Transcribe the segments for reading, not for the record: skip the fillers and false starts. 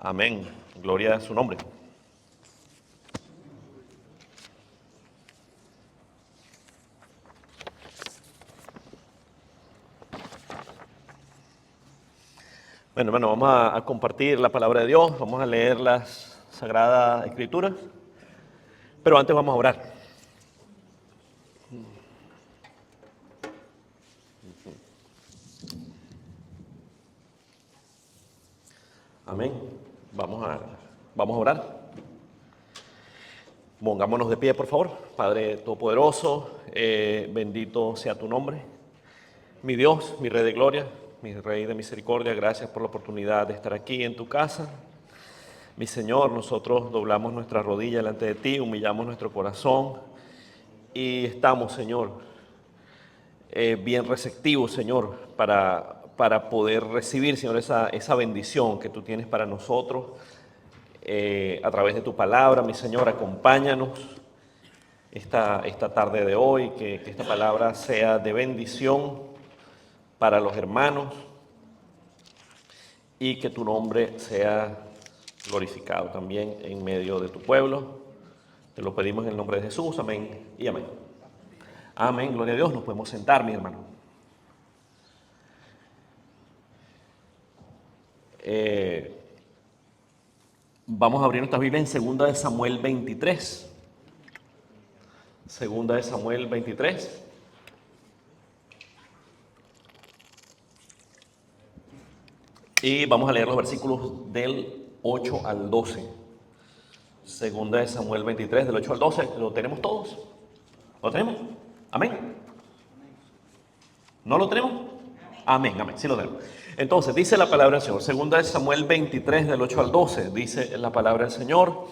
Amén. Gloria a su nombre. Bueno, hermano, vamos a compartir la palabra de Dios, vamos a leer las Sagradas Escrituras, pero antes vamos a orar. Amén. Vamos a orar. Pongámonos de pie, por favor. Padre Todopoderoso, bendito sea tu nombre. Mi Dios, mi Rey de gloria, mi Rey de misericordia, gracias por la oportunidad de estar aquí en tu casa. Mi Señor, nosotros doblamos nuestra rodilla delante de ti, humillamos nuestro corazón y estamos, Señor, bien receptivos, Señor, para poder recibir, Señor, esa bendición que tú tienes para nosotros a través de tu palabra. Mi Señor, acompáñanos esta tarde de hoy, que esta palabra sea de bendición para los hermanos y que tu nombre sea glorificado también en medio de tu pueblo. Te lo pedimos en el nombre de Jesús, amén y amén. Amén, gloria a Dios. Nos podemos sentar, mi hermano. Vamos a abrir nuestra Biblia en 2 de Samuel 23. 2 de Samuel 23. Y vamos a leer los versículos del 8 al 12. 2 de Samuel 23, del 8 al 12. ¿Lo tenemos todos? ¿Lo tenemos? Amén. ¿No lo tenemos? Amén, amén, sí lo tenemos. Entonces, dice la palabra del Señor, 2 de Samuel 23, del 8 al 12, dice la palabra del Señor: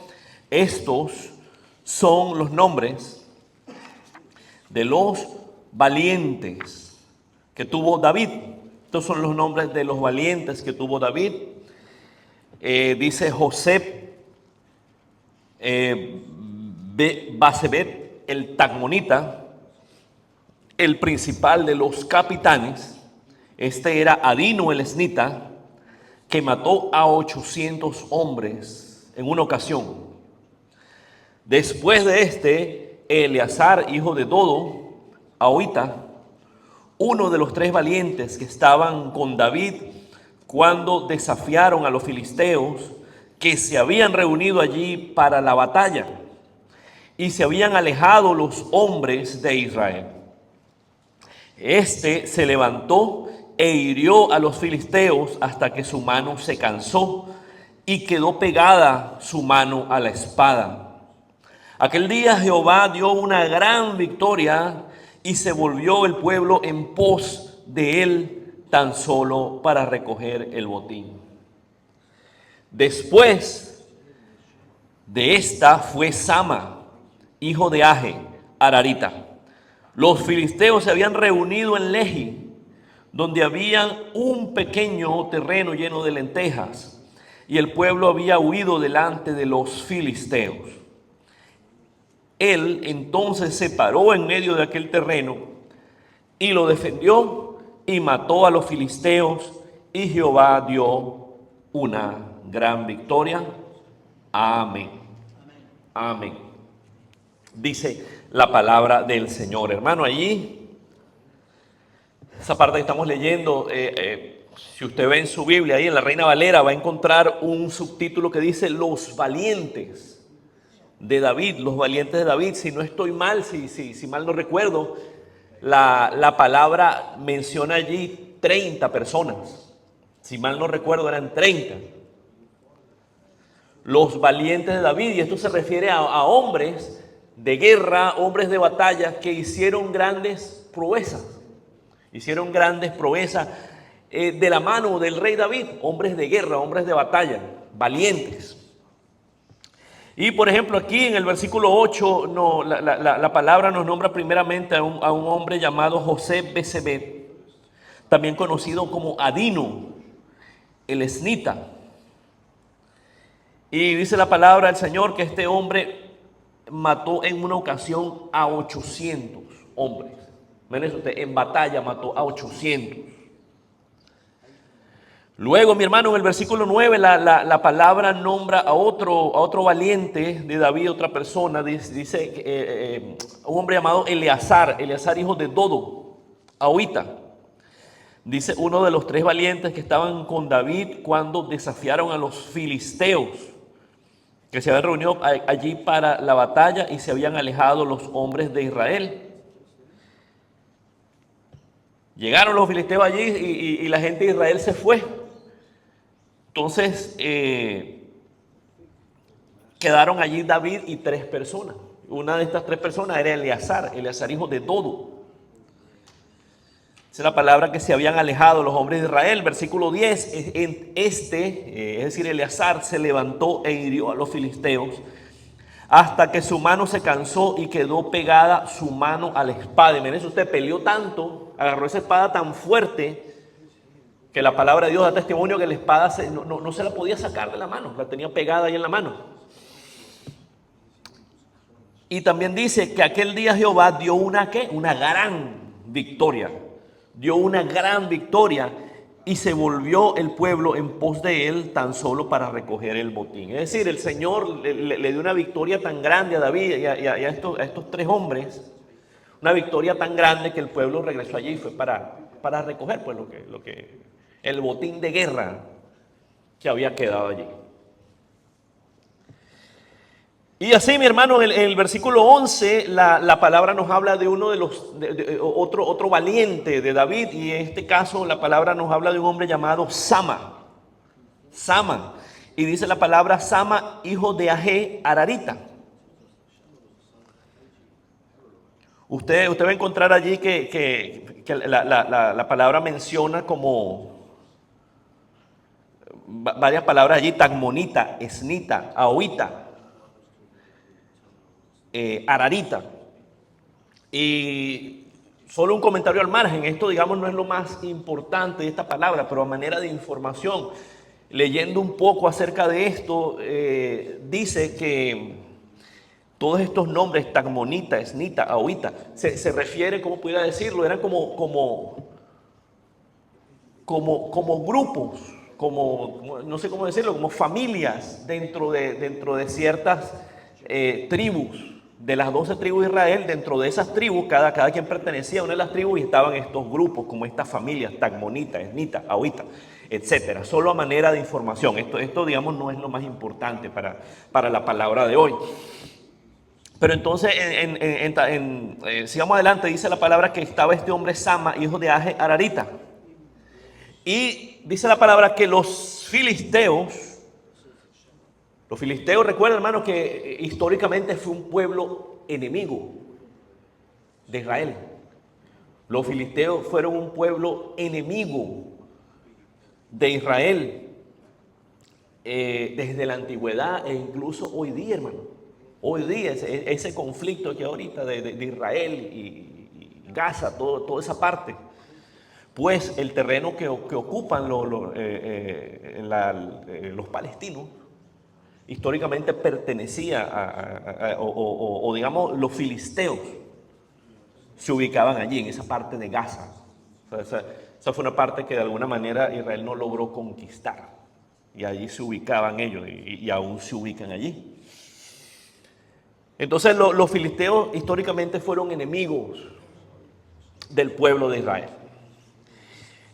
estos son los nombres de los valientes que tuvo David. Estos son los nombres de los valientes que tuvo David. Dice José Basebet, el Tagmonita, el principal de los capitanes. Este era Adino el Esnita, que mató a 800 hombres en una ocasión. Después de este, Eleazar, hijo de Dodo, Ahoita, uno de los 3 valientes que estaban con David cuando desafiaron a los filisteos, que se habían reunido allí para la batalla y se habían alejado los hombres de Israel. Este se levantó e hirió a los filisteos hasta que su mano se cansó y quedó pegada su mano a la espada. Aquel día Jehová dio una gran victoria y se volvió el pueblo en pos de él tan solo para recoger el botín. Después de esta fue Sama, hijo de Age, Ararita. Los filisteos se habían reunido en Lehi, donde había un pequeño terreno lleno de lentejas, y el pueblo había huido delante de los filisteos. Él entonces se paró en medio de aquel terreno y lo defendió y mató a los filisteos, y Jehová dio una gran victoria. Amén. Amén. Dice la palabra del Señor. Hermano, allí, esa parte que estamos leyendo, si usted ve en su Biblia, ahí en la Reina Valera, va a encontrar un subtítulo que dice los valientes de David, los valientes de David. Si no estoy mal, si mal no recuerdo, la palabra menciona allí 30 personas. Si mal no recuerdo, eran 30. Los valientes de David, y esto se refiere a hombres de guerra, hombres de batalla que hicieron grandes proezas. Hicieron grandes proezas de la mano del rey David, hombres de guerra, hombres de batalla, valientes. Y por ejemplo aquí en el versículo 8, la palabra nos nombra primeramente a un hombre llamado José Basebet, también conocido como Adino, el Esnita. Y dice la palabra del Señor que este hombre mató en una ocasión a 800 hombres. Miren usted, en batalla mató a 800. Luego, mi hermano, en el versículo 9, la palabra nombra a otro valiente de David, otra persona. Dice un hombre llamado Eleazar hijo de Dodo, ahorita. Dice uno de los 3 valientes que estaban con David cuando desafiaron a los filisteos, que se habían reunido allí para la batalla y se habían alejado los hombres de Israel. Llegaron los filisteos allí y la gente de Israel se fue. Entonces quedaron allí David y 3 personas. Una de estas 3 personas era Eleazar hijo de Dodo. Esa es la palabra que se habían alejado los hombres de Israel. Versículo 10, es decir, Eleazar se levantó e hirió a los filisteos hasta que su mano se cansó y quedó pegada su mano a la espada. Imagínense usted, peleó tanto, agarró esa espada tan fuerte que la palabra de Dios da testimonio que la espada no se la podía sacar de la mano, la tenía pegada ahí en la mano. Y también dice que aquel día Jehová dio una gran victoria. Dio una gran victoria y se volvió el pueblo en pos de él tan solo para recoger el botín. Es decir, el Señor le dio una victoria tan grande a David y a estos 3 hombres, una victoria tan grande que el pueblo regresó allí y fue para recoger pues el botín de guerra que había quedado allí. Y así, mi hermano, en el versículo 11, la palabra nos habla de uno de otro valiente de David, y en este caso la palabra nos habla de un hombre llamado Sama. Y dice la palabra Sama, hijo de Agé, Ararita. Usted va a encontrar allí que la palabra menciona como varias palabras allí: tagmonita, esnita, ahoita, ararita. Y solo un comentario al margen, esto digamos no es lo más importante de esta palabra, pero a manera de información, leyendo un poco acerca de esto, dice que todos estos nombres, tagmonita, esnita, ahoita, se refiere, ¿cómo pudiera decirlo? Eran como grupos, no sé cómo decirlo, como familias dentro de ciertas tribus. De las 12 tribus de Israel, dentro de esas tribus, cada quien pertenecía a una de las tribus y estaban estos grupos, como estas familias, tagmonita, esnita, ahoita, etcétera. Solo a manera de información. Esto digamos, no es lo más importante para la palabra de hoy. Pero entonces, sigamos adelante, dice la palabra que estaba este hombre Sama, hijo de Agé, Ararita. Y dice la palabra que los filisteos, recuerden, hermano, que históricamente fue un pueblo enemigo de Israel. Los filisteos fueron un pueblo enemigo de Israel desde la antigüedad e incluso hoy día, hermano. Hoy día ese conflicto que ahorita de Israel y Gaza, toda esa parte, pues el terreno que ocupan los palestinos históricamente pertenecía o digamos los filisteos se ubicaban allí en esa parte de Gaza. O sea, esa fue una parte que de alguna manera Israel no logró conquistar, y allí se ubicaban ellos y aún se ubican allí. Entonces los filisteos históricamente fueron enemigos del pueblo de Israel.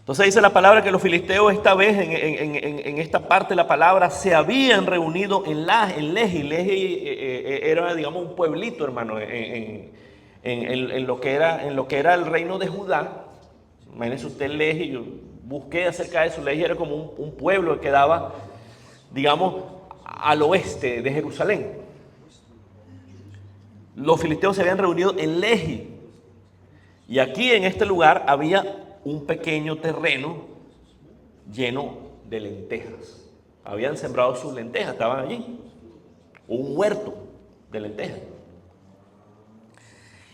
Entonces dice la palabra que los filisteos esta vez, en esta parte de la palabra, se habían reunido en Lehi. Lehi era, digamos, un pueblito, hermano, en lo que era el reino de Judá. Imagínense usted Lehi, yo busqué acerca de eso. Lehi era como un pueblo que quedaba, digamos, al oeste de Jerusalén. Los filisteos se habían reunido en Lehi. Y aquí en este lugar había un pequeño terreno lleno de lentejas. Habían sembrado sus lentejas, estaban allí. Un huerto de lentejas.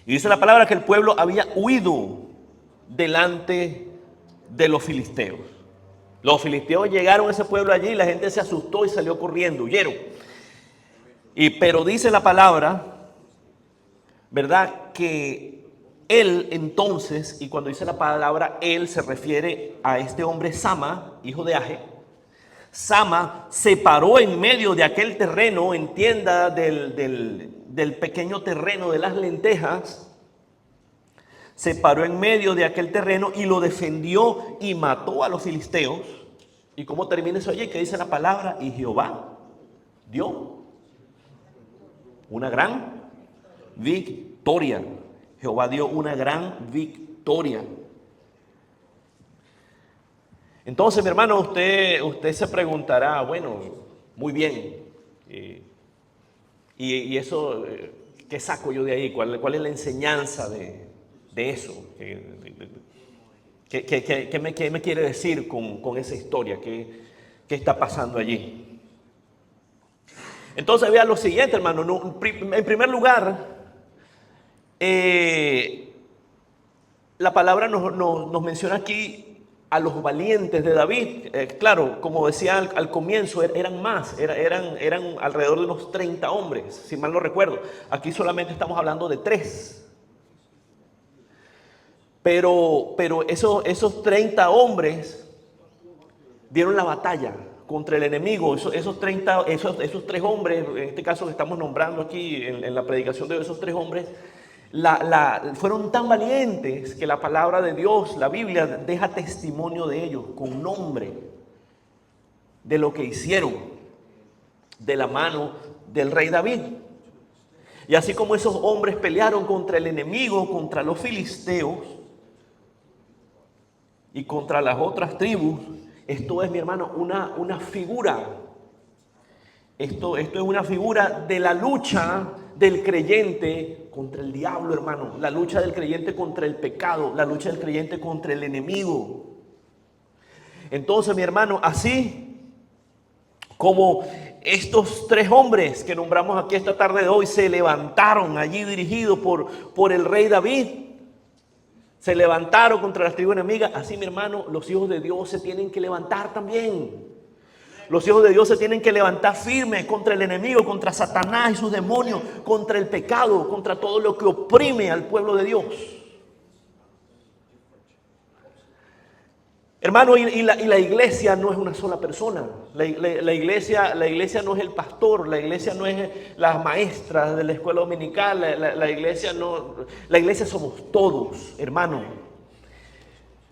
Y dice la palabra que el pueblo había huido delante de los filisteos. Los filisteos llegaron a ese pueblo allí y la gente se asustó y salió corriendo, huyeron. Pero dice la palabra, ¿verdad?, que él entonces, y cuando dice la palabra él se refiere a este hombre Sama, hijo de Agé, Sama se paró en medio de aquel terreno, entienda, del pequeño terreno de las lentejas. Se paró en medio de aquel terreno y lo defendió y mató a los filisteos. ¿Y cómo termina eso allí? ¿Qué dice la palabra? Y Jehová dio una gran victoria. Jehová dio una gran victoria. Entonces, mi hermano, usted se preguntará, bueno, muy bien, y eso, ¿qué saco yo de ahí? ¿Cuál es la enseñanza de eso? ¿Qué me quiere decir con esa historia? ¿Qué está pasando allí? Entonces, vea lo siguiente, hermano. En primer lugar, la palabra nos menciona aquí a los valientes de David. Claro, como decía al comienzo, eran más, eran alrededor de unos 30 hombres, si mal no recuerdo. Aquí solamente estamos hablando de 3. Pero esos 30 hombres dieron la batalla contra el enemigo. Esos 3 hombres, en este caso que estamos nombrando aquí en la predicación de esos 3 hombres, fueron tan valientes que la palabra de Dios, la Biblia, deja testimonio de ellos con nombre, de lo que hicieron de la mano del rey David. Y así como esos hombres pelearon contra el enemigo, contra los filisteos y contra las otras tribus, esto es, mi hermano, una figura. Esto es una figura de la lucha del creyente contra el diablo, hermano. La lucha del creyente contra el pecado, la lucha del creyente contra el enemigo. Entonces, mi hermano, así como estos 3 hombres que nombramos aquí esta tarde de hoy se levantaron allí dirigidos por el rey David, se levantaron contra las tribus enemigas, así, mi hermano, los hijos de Dios se tienen que levantar también. Los hijos de Dios se tienen que levantar firmes contra el enemigo, contra Satanás y sus demonios, contra el pecado, contra todo lo que oprime al pueblo de Dios. Hermano, y la iglesia no es una sola persona. La iglesia no es el pastor, la iglesia no es las maestras de la escuela dominical, la iglesia somos todos, hermano.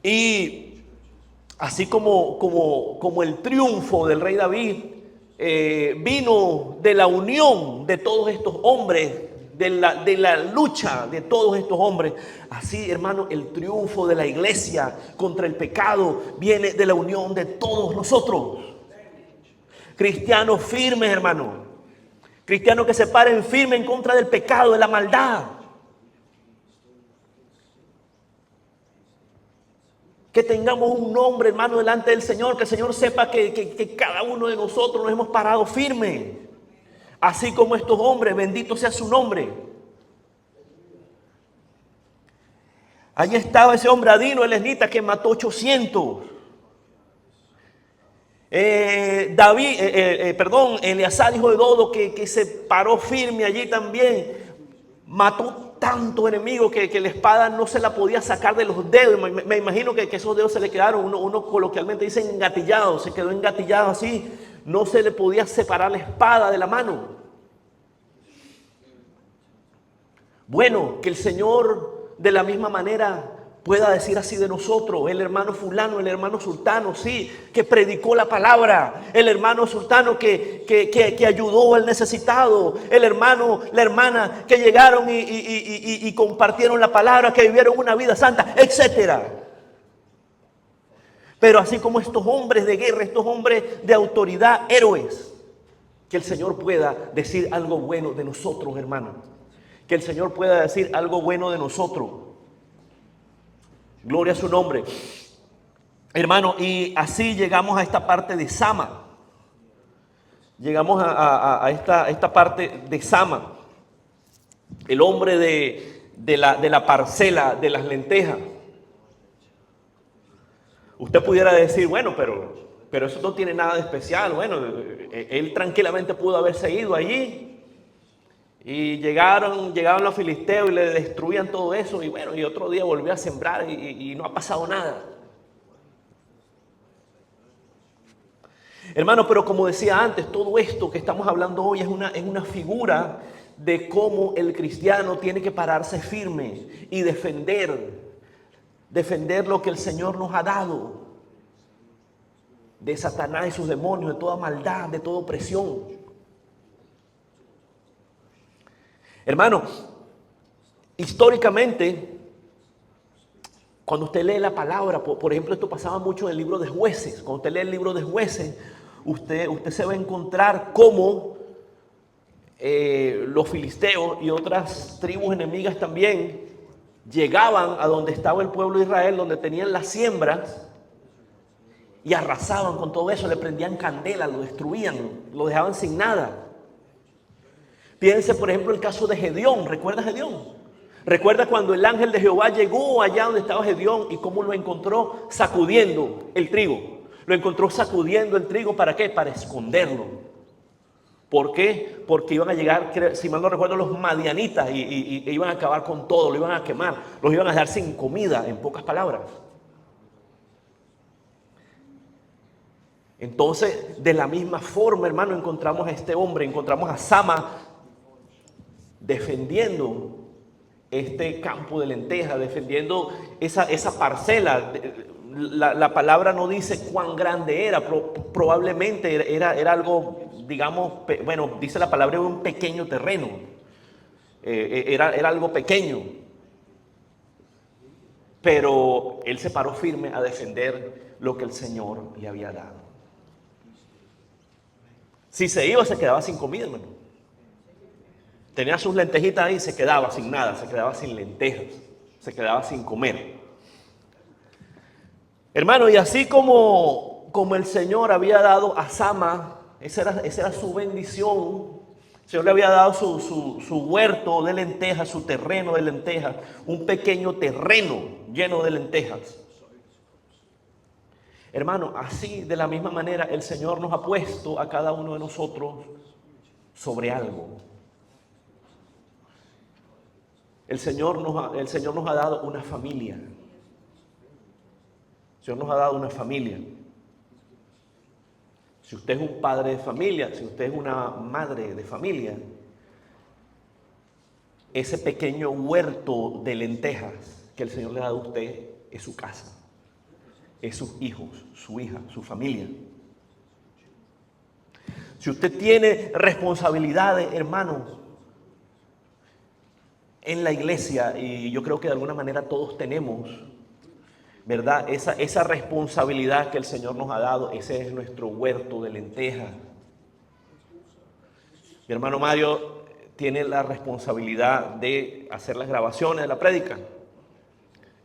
Y así como el triunfo del rey David vino de la unión de todos estos hombres, de la lucha de todos estos hombres, así, hermano, el triunfo de la iglesia contra el pecado viene de la unión de todos nosotros. Cristianos firmes, hermano. Cristianos que se paren firmes en contra del pecado, de la maldad. Que tengamos un nombre, hermano, delante del Señor. Que el Señor sepa que cada uno de nosotros nos hemos parado firme. Así como estos hombres, bendito sea su nombre. Allí estaba ese hombre Adino, el esnita, que mató 800. Eleazar, hijo de Dodo, que se paró firme allí también. Mató tanto enemigo que la espada no se la podía sacar de los dedos. Me imagino que esos dedos se le quedaron, uno coloquialmente dice engatillado, se quedó engatillado así. No se le podía separar la espada de la mano. Bueno, que el Señor de la misma manera pueda decir así de nosotros. El hermano fulano, el hermano sultano, sí, que predicó la palabra. El hermano sultano que ayudó al necesitado. El hermano, la hermana que llegaron y compartieron la palabra, que vivieron una vida santa, etcétera. Pero así como estos hombres de guerra, estos hombres de autoridad, héroes, que el Señor pueda decir algo bueno de nosotros, hermano. Que el Señor pueda decir algo bueno de nosotros. Gloria a su nombre. Hermano, y así llegamos a esta parte de Sama. Llegamos a esta parte de Sama. El hombre de la parcela de las lentejas. Usted pudiera decir, bueno, pero eso no tiene nada de especial. Bueno, él tranquilamente pudo haberse ido allí. Y llegaron los filisteos y le destruían todo eso. Y bueno, y otro día volvió a sembrar y no ha pasado nada. Hermano, pero como decía antes, todo esto que estamos hablando hoy es una figura de cómo el cristiano tiene que pararse firme y defender lo que el Señor nos ha dado de Satanás y sus demonios, de toda maldad, de toda opresión. Hermano, históricamente, cuando usted lee la palabra, por ejemplo, esto pasaba mucho en el libro de Jueces. Cuando usted lee el libro de Jueces, usted se va a encontrar cómo los filisteos y otras tribus enemigas también llegaban a donde estaba el pueblo de Israel, donde tenían las siembras, y arrasaban con todo eso, le prendían candela, lo destruían, lo dejaban sin nada. Piense, por ejemplo, el caso de Gedeón. ¿Recuerda Gedeón? ¿Recuerda cuando el ángel de Jehová llegó allá donde estaba Gedeón y cómo lo encontró sacudiendo el trigo? Lo encontró sacudiendo el trigo, ¿para qué? Para esconderlo. ¿Por qué? Porque iban a llegar, si mal no recuerdo, los madianitas y iban a acabar con todo, lo iban a quemar, los iban a dejar sin comida, en pocas palabras. Entonces, de la misma forma, hermano, encontramos a este hombre, encontramos a Sama defendiendo este campo de lentejas, defendiendo esa parcela. La palabra no dice cuán grande era, probablemente era algo, digamos, bueno, dice la palabra, era un pequeño terreno, era algo pequeño, pero él se paró firme a defender lo que el Señor le había dado. Si se iba, se quedaba sin comida, hermano. Tenía sus lentejitas ahí y se quedaba sin nada, se quedaba sin lentejas, se quedaba sin comer. Hermano, y así como el Señor había dado a Sama, esa era su bendición. El Señor le había dado su huerto de lentejas, su terreno de lentejas, un pequeño terreno lleno de lentejas. Hermano, así de la misma manera el Señor nos ha puesto a cada uno de nosotros sobre algo. El Señor nos ha dado una familia. El Señor nos ha dado una familia. Si usted es un padre de familia, si usted es una madre de familia, ese pequeño huerto de lentejas que el Señor le ha dado a usted es su casa, es sus hijos, su hija, su familia. Si usted tiene responsabilidades, hermanos, en la iglesia, y yo creo que de alguna manera todos tenemos, ¿verdad? Esa responsabilidad que el Señor nos ha dado, ese es nuestro huerto de lentejas. Mi hermano Mario tiene la responsabilidad de hacer las grabaciones de la prédica.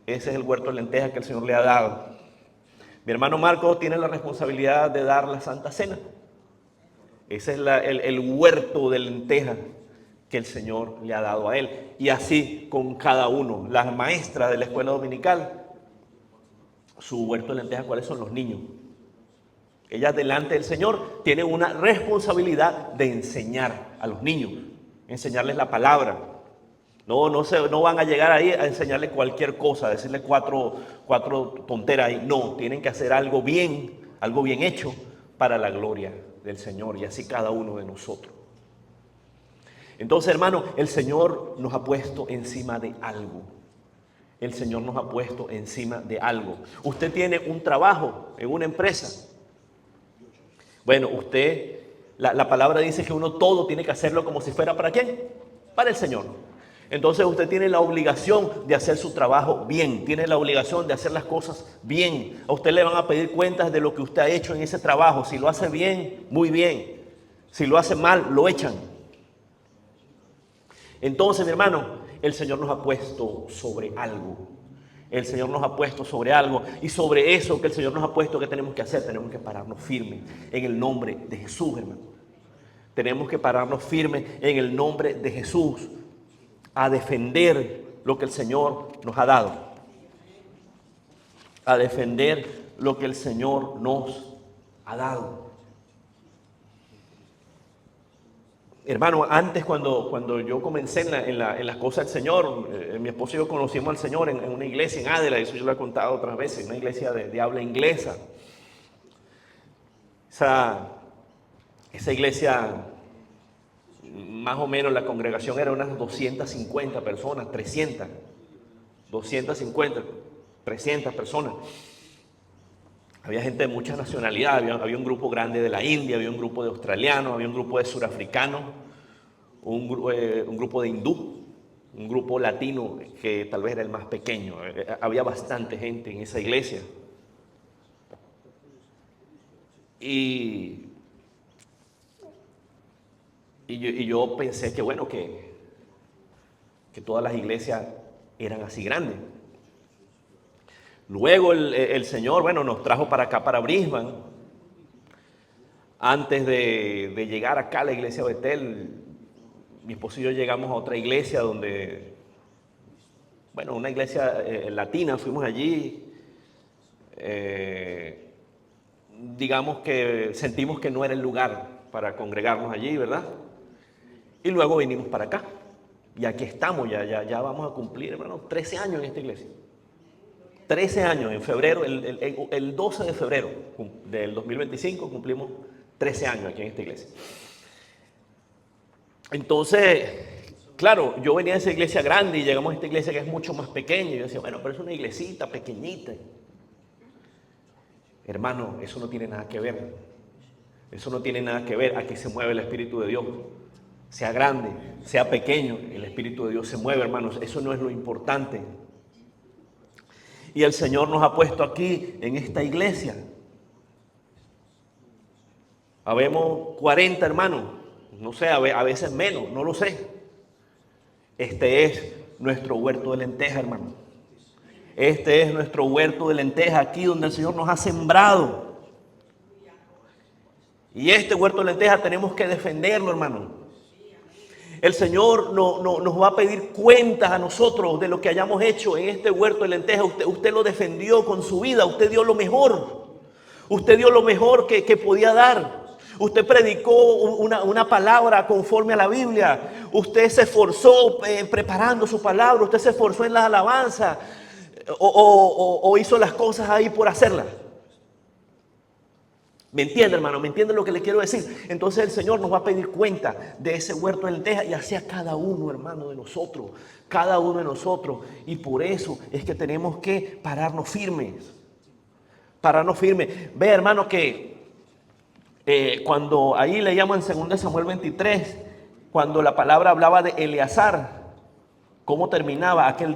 Ese es el huerto de lentejas que el Señor le ha dado. Mi hermano Marco tiene la responsabilidad de dar la Santa Cena. Ese es el huerto de lentejas que el Señor le ha dado a él. Y así con cada uno. Las maestras de la escuela dominical, su huerto de lentejas, ¿cuáles son? Los niños. Ellas delante del Señor tienen una responsabilidad de enseñar a los niños, enseñarles la palabra. No van a llegar ahí a enseñarles cualquier cosa, a decirles cuatro tonteras ahí. No, tienen que hacer algo bien hecho para la gloria del Señor, y así cada uno de nosotros. Entonces, hermano, el Señor nos ha puesto encima de algo. El Señor nos ha puesto encima de algo. Usted tiene un trabajo en una empresa. Bueno, la palabra dice que uno todo tiene que hacerlo como si fuera ¿para quién? Para el Señor. Entonces usted tiene la obligación de hacer su trabajo bien, tiene la obligación de hacer las cosas bien. A usted le van a pedir cuentas de lo que usted ha hecho en ese trabajo. Si lo hace bien, muy bien. Si lo hace mal, lo echan. Entonces, mi hermano, el Señor nos ha puesto sobre algo. El Señor nos ha puesto sobre algo. Y sobre eso que el Señor nos ha puesto, ¿qué tenemos que hacer? Tenemos que pararnos firmes en el nombre de Jesús, hermano. Tenemos que pararnos firmes en el nombre de Jesús a defender lo que el Señor nos ha dado. A defender lo que el Señor nos ha dado. Hermano, antes cuando yo comencé en las cosas del Señor, mi esposo y yo conocimos al Señor en una iglesia en Adela, eso yo lo he contado otras veces, una iglesia de habla inglesa. Esa iglesia, más o menos la congregación era unas 250 personas, 300, 250, 300 personas. Había gente de muchas nacionalidades, había un grupo grande de la India, había un grupo de australianos, había un grupo de surafricanos, un grupo de hindú, un grupo latino que tal vez era el más pequeño. Había bastante gente en esa iglesia. Y yo pensé que bueno, que todas las iglesias eran así grandes. Luego el Señor, bueno, nos trajo para acá, para Brisbane. Antes de llegar acá a la iglesia de Betel, mi esposo y yo llegamos a otra iglesia donde, bueno, una iglesia latina, fuimos allí. Digamos que sentimos que no era el lugar para congregarnos allí, ¿verdad? Y luego vinimos para acá. Y aquí estamos, ya vamos a cumplir, hermano, 13 años en esta iglesia. 13 años, en febrero, el 12 de febrero del 2025 cumplimos 13 años aquí en esta iglesia. Entonces, claro, yo venía de esa iglesia grande y llegamos a esta iglesia que es mucho más pequeña. Y yo decía, bueno, pero es una iglesita pequeñita. Hermano, eso no tiene nada que ver. Eso no tiene nada que ver a que se mueve el Espíritu de Dios. Sea grande, sea pequeño, el Espíritu de Dios se mueve, hermanos. Eso no es lo importante. Y el Señor nos ha puesto aquí en esta iglesia. Habemos 40 hermanos, no sé, a veces menos, no lo sé. Este es nuestro huerto de lenteja, hermano. Este es nuestro huerto de lenteja, aquí donde el Señor nos ha sembrado. Y este huerto de lenteja tenemos que defenderlo, hermano. El Señor nos va a pedir cuentas a nosotros de lo que hayamos hecho en este huerto de lenteja. Usted lo defendió con su vida, usted dio lo mejor. Usted dio lo mejor que podía dar. Usted predicó una palabra conforme a la Biblia. Usted se esforzó preparando su palabra. Usted se esforzó en las alabanzas. O hizo las cosas ahí por hacerlas. ¿Me entiende, hermano? ¿Me entiende lo que le quiero decir? Entonces el Señor nos va a pedir cuenta de ese huerto de lentejas y hacia cada uno, hermano, de nosotros. Cada uno de nosotros. Y por eso es que tenemos que pararnos firmes. Pararnos firmes. Ve, hermano, que cuando ahí leíamos en 2 Samuel 23, cuando la palabra hablaba de Eleazar, ¿cómo terminaba? Aquel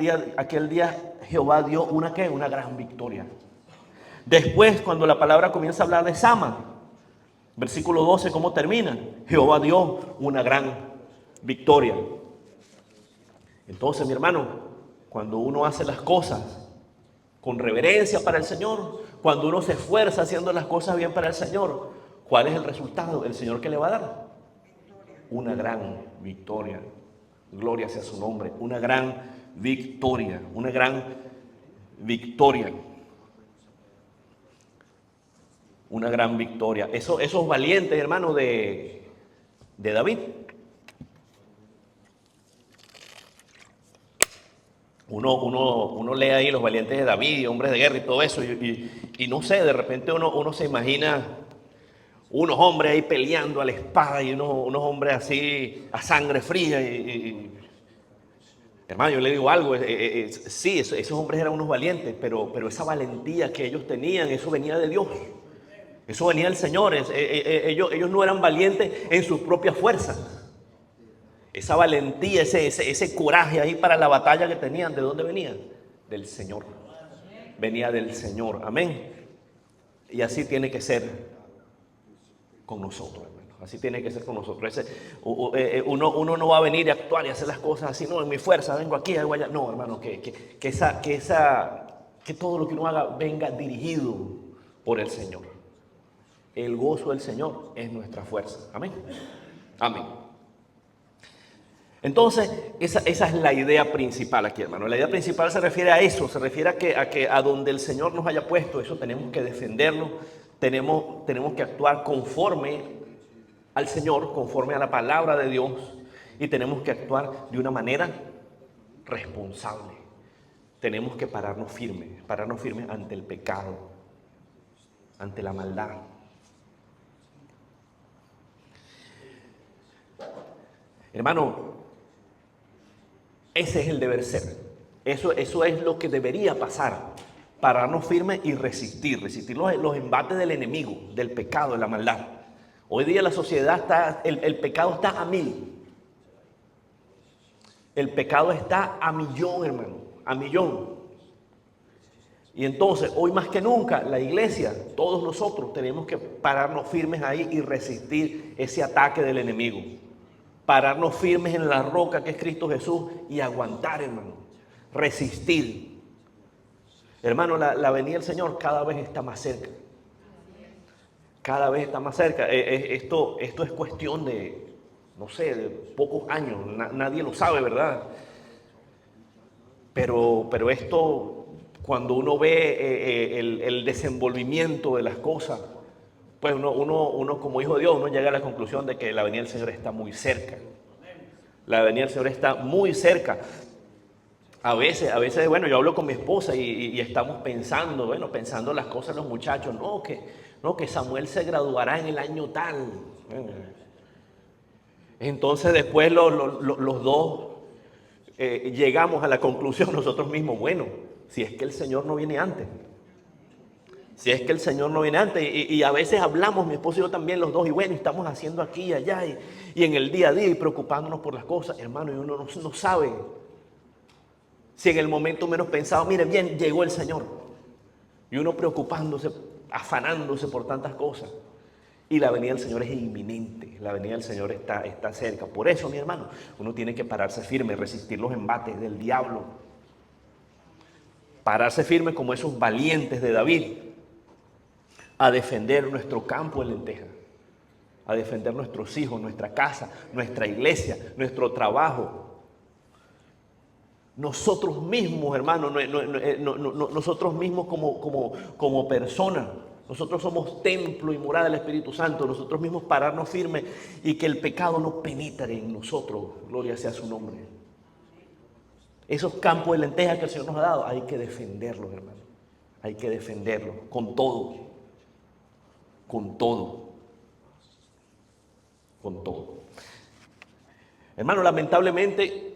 día Jehová dio una gran victoria. Después, cuando la palabra comienza a hablar de Sama, versículo 12, ¿cómo termina? Jehová dio una gran victoria. Entonces, mi hermano, cuando uno hace las cosas con reverencia para el Señor, cuando uno se esfuerza haciendo las cosas bien para el Señor, ¿cuál es el resultado? El Señor, ¿qué le va a dar? Una gran victoria. Gloria sea su nombre. Una gran victoria. Una gran victoria. Una gran victoria. Esos valientes, hermanos, de David. Uno lee ahí los valientes de David, hombres de guerra y todo eso. Y no sé, de repente uno se imagina unos hombres ahí peleando a la espada y unos hombres así a sangre fría. Hermano, yo le digo algo, sí, esos hombres eran unos valientes, pero esa valentía que ellos tenían, eso venía de Dios. Eso venía del Señor. Ellos no eran valientes en sus propias fuerzas. Esa valentía, ese coraje ahí para la batalla que tenían, ¿de dónde venía? Del Señor. Venía del Señor. Amén. Y así tiene que ser con nosotros, hermano. Así tiene que ser con nosotros. Uno no va a venir y actuar y hacer las cosas así, no, en mi fuerza, vengo aquí, vengo allá. No, hermano, que todo lo que uno haga venga dirigido por el Señor. El gozo del Señor es nuestra fuerza. Amén. Amén. Entonces, esa es la idea principal aquí, hermano. La idea principal se refiere a eso, se refiere a donde el Señor nos haya puesto, eso tenemos que defenderlo, tenemos que actuar conforme al Señor, conforme a la palabra de Dios, y tenemos que actuar de una manera responsable. Tenemos que pararnos firmes ante el pecado, ante la maldad. Hermano, ese es el deber ser. Eso es lo que debería pasar. Pararnos firmes y resistir los embates del enemigo, del pecado, de la maldad. Hoy día la sociedad está, el pecado está a mil. El pecado está a millón, hermano, a millón. Y entonces, hoy más que nunca, la iglesia, todos nosotros tenemos que pararnos firmes ahí y resistir ese ataque del enemigo. Pararnos firmes en la roca que es Cristo Jesús y aguantar, hermano. Resistir. Hermano, la venida del Señor cada vez está más cerca. Cada vez está más cerca. Esto es cuestión de, no sé, de pocos años. Nadie lo sabe, ¿verdad? Pero esto, cuando uno ve el desenvolvimiento de las cosas, pues uno como hijo de Dios, uno llega a la conclusión de que la venida del Señor está muy cerca. La venida del Señor está muy cerca. A veces, bueno, yo hablo con mi esposa y estamos pensando las cosas los muchachos. No, que Samuel se graduará en el año tal. Entonces después los dos llegamos a la conclusión nosotros mismos, bueno, si es que el Señor no viene antes. Si es que el Señor no viene antes, y a veces hablamos, mi esposo y yo también, los dos, y bueno, estamos haciendo aquí y allá, y en el día a día, y preocupándonos por las cosas, hermano, y uno no sabe si en el momento menos pensado, mire bien, llegó el Señor. Y uno preocupándose, afanándose por tantas cosas. Y la venida del Señor es inminente, la venida del Señor está cerca. Por eso, mi hermano, uno tiene que pararse firme, resistir los embates del diablo. Pararse firme como esos valientes de David, a defender nuestro campo de lentejas, a defender nuestros hijos, nuestra casa, nuestra iglesia, nuestro trabajo. Nosotros mismos, hermanos, nosotros mismos como personas, nosotros somos templo y morada del Espíritu Santo, nosotros mismos pararnos firmes y que el pecado no penetre en nosotros, gloria sea su nombre. Esos campos de lentejas que el Señor nos ha dado, hay que defenderlos, hermano, hay que defenderlos con todo, con todo, con todo. Hermano, lamentablemente,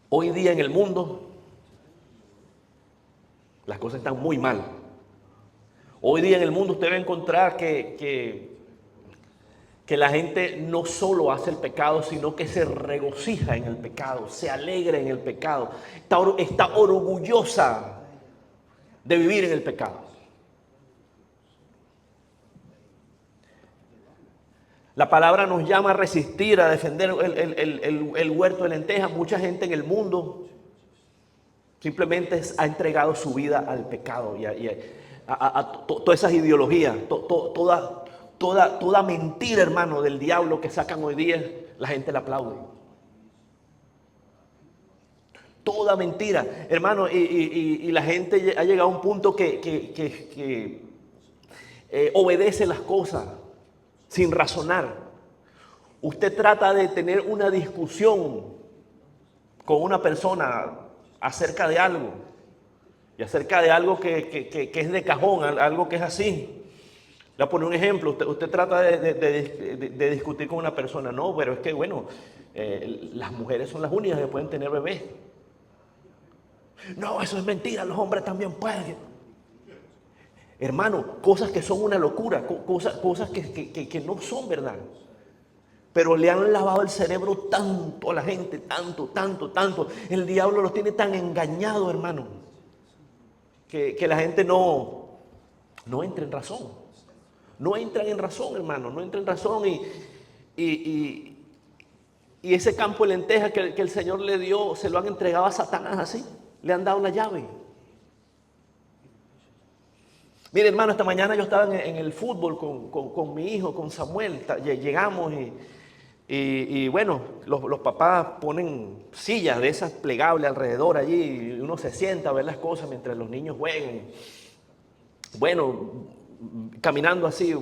hoy día en el mundo, las cosas están muy mal. Hoy día en el mundo usted va a encontrar que la gente no solo hace el pecado, sino que se regocija en el pecado, se alegra en el pecado, está orgullosa de vivir en el pecado. La palabra nos llama a resistir, a defender el huerto de lentejas. Mucha gente en el mundo simplemente ha entregado su vida al pecado y a todas esas ideologías, toda mentira, hermano, del diablo que sacan hoy día, la gente la aplaude. Toda mentira, hermano, y la gente ha llegado a un punto que obedece las cosas sin razonar. Usted trata de tener una discusión con una persona acerca de algo, y acerca de algo que es de cajón, algo que es así. Le voy a poner un ejemplo. Usted trata de discutir con una persona, no, pero es que bueno, las mujeres son las únicas que pueden tener bebés. No, eso es mentira, los hombres también pueden. Hermano, cosas que son una locura, cosas que no son verdad. Pero le han lavado el cerebro tanto a la gente, tanto. El diablo los tiene tan engañados, hermano, que la gente no entra en razón. No entran en razón, hermano, no entran en razón. Y ese campo de lentejas que el Señor le dio, se lo han entregado a Satanás así. Le han dado la llave. Mire, hermano, esta mañana yo estaba en el fútbol con mi hijo, con Samuel. Llegamos y bueno, los papás ponen sillas de esas plegables alrededor allí y uno se sienta a ver las cosas mientras los niños juegan. Bueno, caminando así,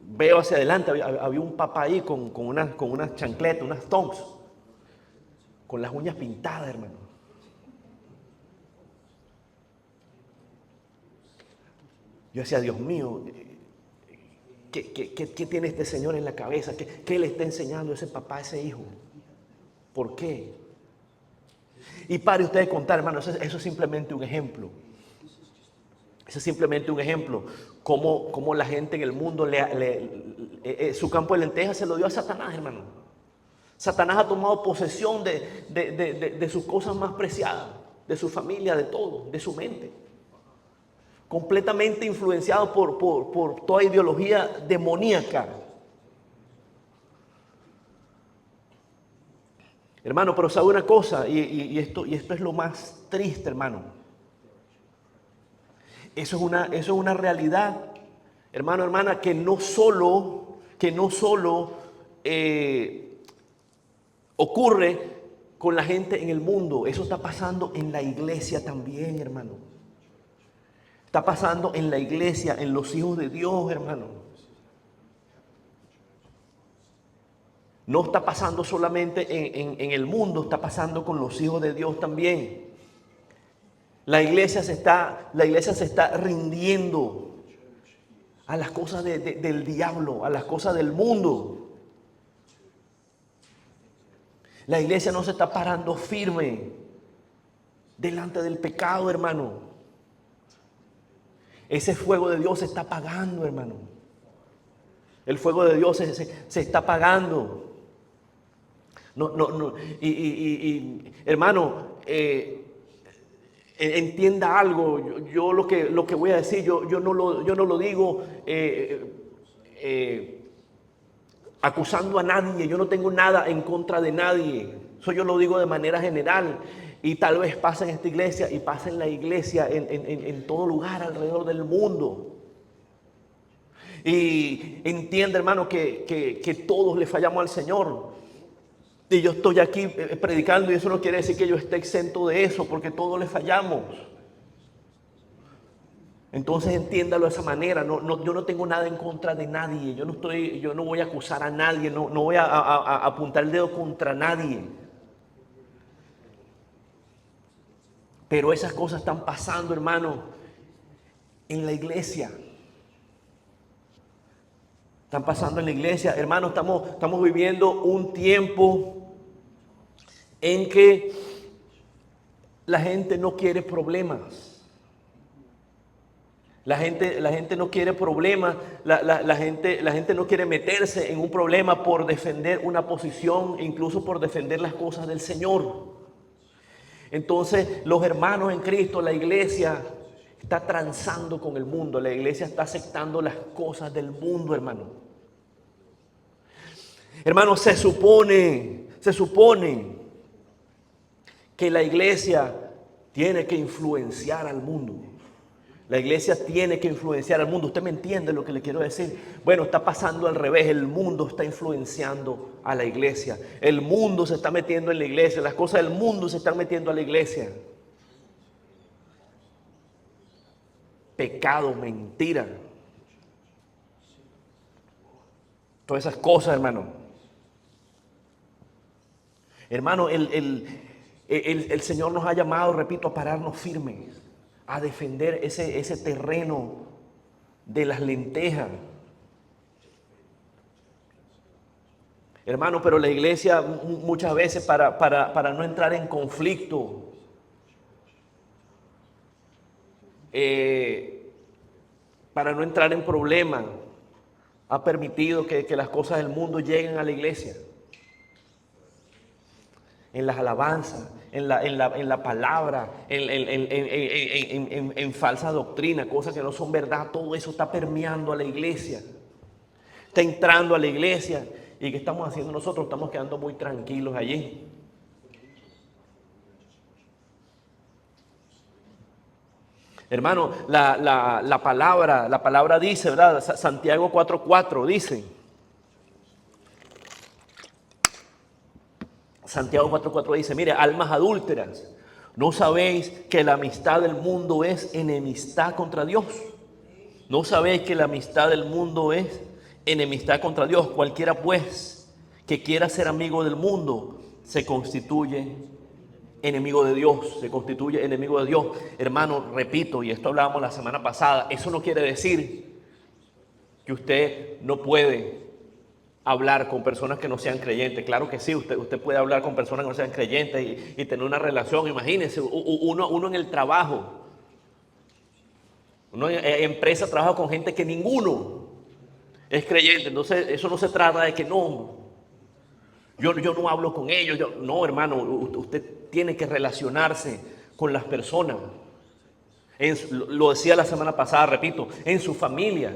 veo hacia adelante, había un papá ahí con unas chancletas, unas tongs, con las uñas pintadas, hermano. Yo decía, Dios mío, ¿Qué tiene este señor en la cabeza? ¿Qué le está enseñando ese papá a ese hijo? ¿Por qué? Y pare usted de contar, hermano, eso es simplemente un ejemplo. Eso es simplemente un ejemplo. Cómo la gente en el mundo su campo de lentejas se lo dio a Satanás, hermano. Satanás ha tomado posesión de sus cosas más preciadas, de su familia, de todo, de su mente. Completamente influenciado por toda ideología demoníaca. Hermano, pero sabe una cosa, y esto es lo más triste, hermano. Eso es una realidad, hermano, hermana, que no solo ocurre con la gente en el mundo. Eso está pasando en la iglesia también, hermano. Está pasando en la iglesia, en los hijos de Dios, hermano. No está pasando solamente en el mundo, está pasando con los hijos de Dios también. La iglesia se está rindiendo a las cosas del diablo, a las cosas del mundo. La iglesia no se está parando firme delante del pecado, hermano. Ese fuego de Dios se está apagando, hermano. El fuego de Dios se está apagando. No. Hermano, entienda algo. Yo lo que voy a decir, yo no lo digo acusando a nadie. Yo no tengo nada en contra de nadie. Eso yo lo digo de manera general. Y tal vez pasa en esta iglesia y pasa en la iglesia en todo lugar alrededor del mundo. Y entiende, hermano, que todos le fallamos al Señor. Y yo estoy aquí predicando y eso no quiere decir que yo esté exento de eso, porque todos le fallamos. Entonces entiéndalo de esa manera. Yo no tengo nada en contra de nadie. Yo no voy a acusar a nadie. No voy a apuntar el dedo contra nadie. Pero esas cosas están pasando, hermano, en la iglesia. Están pasando en la iglesia. Hermano, estamos viviendo un tiempo en que la gente no quiere problemas. La gente no quiere problemas. La gente no quiere meterse en un problema por defender una posición, incluso por defender las cosas del Señor. Entonces, los hermanos en Cristo, la iglesia está transando con el mundo. La iglesia está aceptando las cosas del mundo, hermano. Hermano, se supone que la iglesia tiene que influenciar al mundo. La iglesia tiene que influenciar al mundo. ¿Usted me entiende lo que le quiero decir? Bueno, está pasando al revés. El mundo está influenciando a la iglesia. El mundo se está metiendo en la iglesia. Las cosas del mundo se están metiendo a la iglesia. Pecado, mentira. Todas esas cosas, hermano. Hermano, el Señor nos ha llamado, repito, a pararnos firmes, a defender ese terreno de las lentejas. Hermano, pero la iglesia muchas veces para no entrar en conflicto, para no entrar en problemas, ha permitido que las cosas del mundo lleguen a la iglesia. En las alabanzas, en la palabra, en falsa doctrina, cosas que no son verdad. Todo eso está permeando a la iglesia, está entrando a la iglesia. ¿Y qué estamos haciendo nosotros? Estamos quedando muy tranquilos allí. Hermano, la palabra dice, ¿verdad? Santiago 4:4 dice. Santiago 4:4 dice, mire, almas adúlteras, ¿no sabéis que la amistad del mundo es enemistad contra Dios? ¿No sabéis que la amistad del mundo es enemistad contra Dios? Cualquiera pues que quiera ser amigo del mundo se constituye enemigo de Dios, se constituye enemigo de Dios. Hermano, repito, y esto hablábamos la semana pasada, eso no quiere decir que usted no puede hablar con personas que no sean creyentes. Claro que sí, usted puede hablar con personas que no sean creyentes y tener una relación. Imagínense, uno en el trabajo, uno en empresa trabaja con gente que ninguno es creyente. Entonces eso no se trata de que no, yo no hablo con ellos. No, hermano, usted tiene que relacionarse con las personas. Lo decía la semana pasada, repito, en su familia.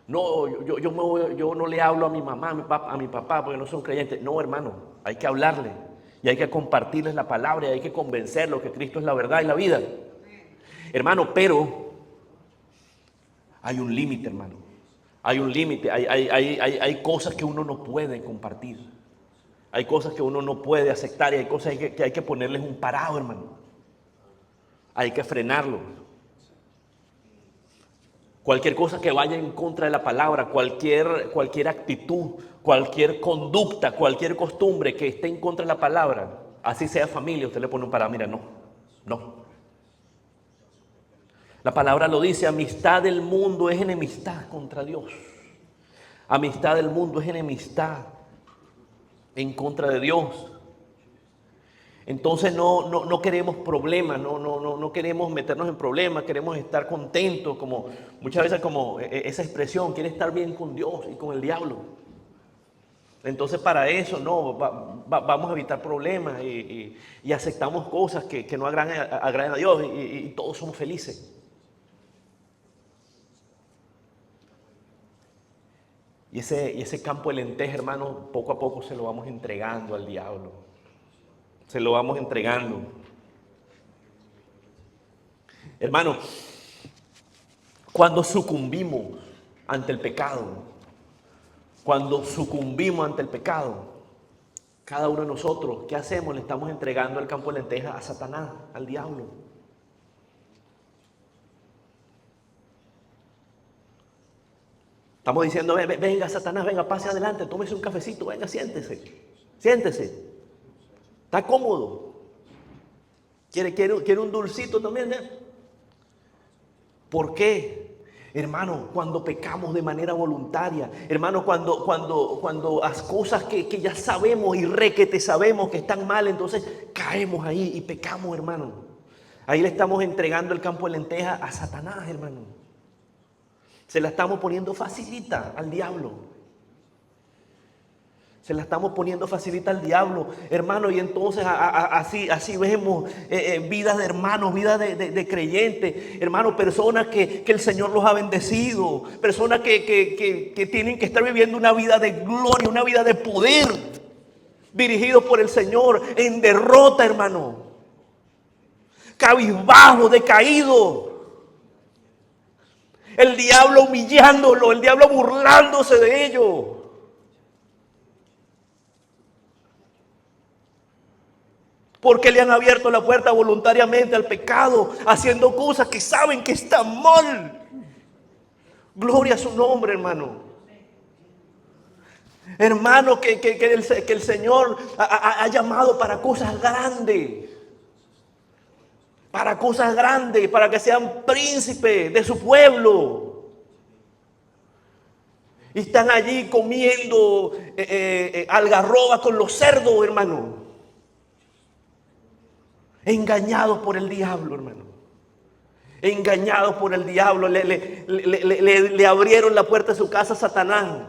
No, yo no le hablo a mi mamá, a mi papá, porque no son creyentes. No, hermano, hay que hablarle y hay que compartirles la palabra y hay que convencerlos que Cristo es la verdad y la vida. Hermano, pero hay un límite, hermano. Hay un límite, hay cosas que uno no puede compartir. Hay cosas que uno no puede aceptar y hay cosas que hay que ponerles un parado, hermano. Hay que frenarlo. Cualquier cosa que vaya en contra de la palabra, cualquier actitud, cualquier conducta, cualquier costumbre que esté en contra de la palabra, así sea familia, usted le pone un parado. Mira, no. La palabra lo dice, amistad del mundo es enemistad contra Dios. Amistad del mundo es enemistad en contra de Dios. Entonces no queremos problemas, no queremos meternos en problemas, queremos estar contentos, como muchas veces como esa expresión, quiere estar bien con Dios y con el diablo. Entonces para eso vamos a evitar problemas y aceptamos cosas que no agraden a Dios y todos somos felices. Y ese campo de lenteja, hermano, poco a poco se lo vamos entregando al diablo. Se lo vamos entregando. Hermano, cuando sucumbimos ante el pecado, cada uno de nosotros, ¿qué hacemos? Le estamos entregando el campo de lentejas a Satanás, al diablo. Estamos diciendo, venga Satanás, venga, pase adelante, tómese un cafecito, venga, siéntese. ¿Está cómodo? ¿Quiere un dulcito también? ¿Por qué? Hermano, cuando pecamos de manera voluntaria, hermano, cuando las cosas que ya sabemos y requete sabemos que están mal, entonces caemos ahí y pecamos, hermano. Ahí le estamos entregando el campo de lentejas a Satanás, hermano. Se la estamos poniendo facilita al diablo. Se la estamos poniendo facilita al diablo, hermano, y entonces así vemos vidas de hermanos, vidas de creyentes, hermano, personas que el Señor los ha bendecido, personas que tienen que estar viviendo una vida de gloria, una vida de poder, dirigidos por el Señor, en derrota, hermano, cabizbajo, decaído, el diablo humillándolo, el diablo burlándose de ellos. Porque le han abierto la puerta voluntariamente al pecado, haciendo cosas que saben que están mal. Gloria a su nombre, hermano. Hermano, que el Señor ha llamado para cosas grandes. Para cosas grandes, para que sean príncipes de su pueblo. Y están allí comiendo algarroba con los cerdos, hermano. Engañados por el diablo, hermano. Engañados por el diablo. Le abrieron la puerta de su casa a Satanás.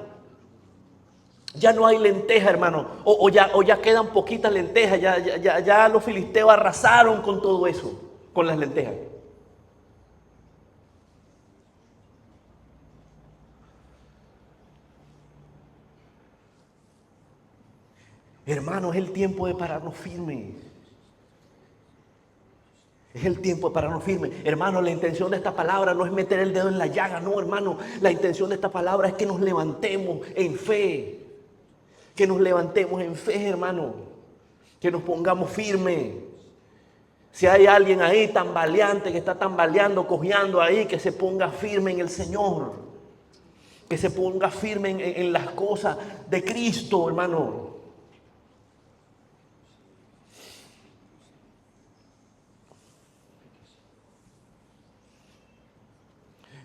Ya no hay lenteja, hermano. O ya quedan poquitas lentejas. Ya los filisteos arrasaron con todo eso. Con las lentejas. Hermano, es el tiempo de pararnos firmes. Es el tiempo de pararnos firmes. Hermano, la intención de esta palabra no es meter el dedo en la llaga, no, hermano. La intención de esta palabra es que nos levantemos en fe. Que nos levantemos en fe, hermano. Que nos pongamos firmes. Si hay alguien ahí tambaleante, que está tambaleando, cojeando ahí, que se ponga firme en el Señor. Que se ponga firme en las cosas de Cristo, hermano.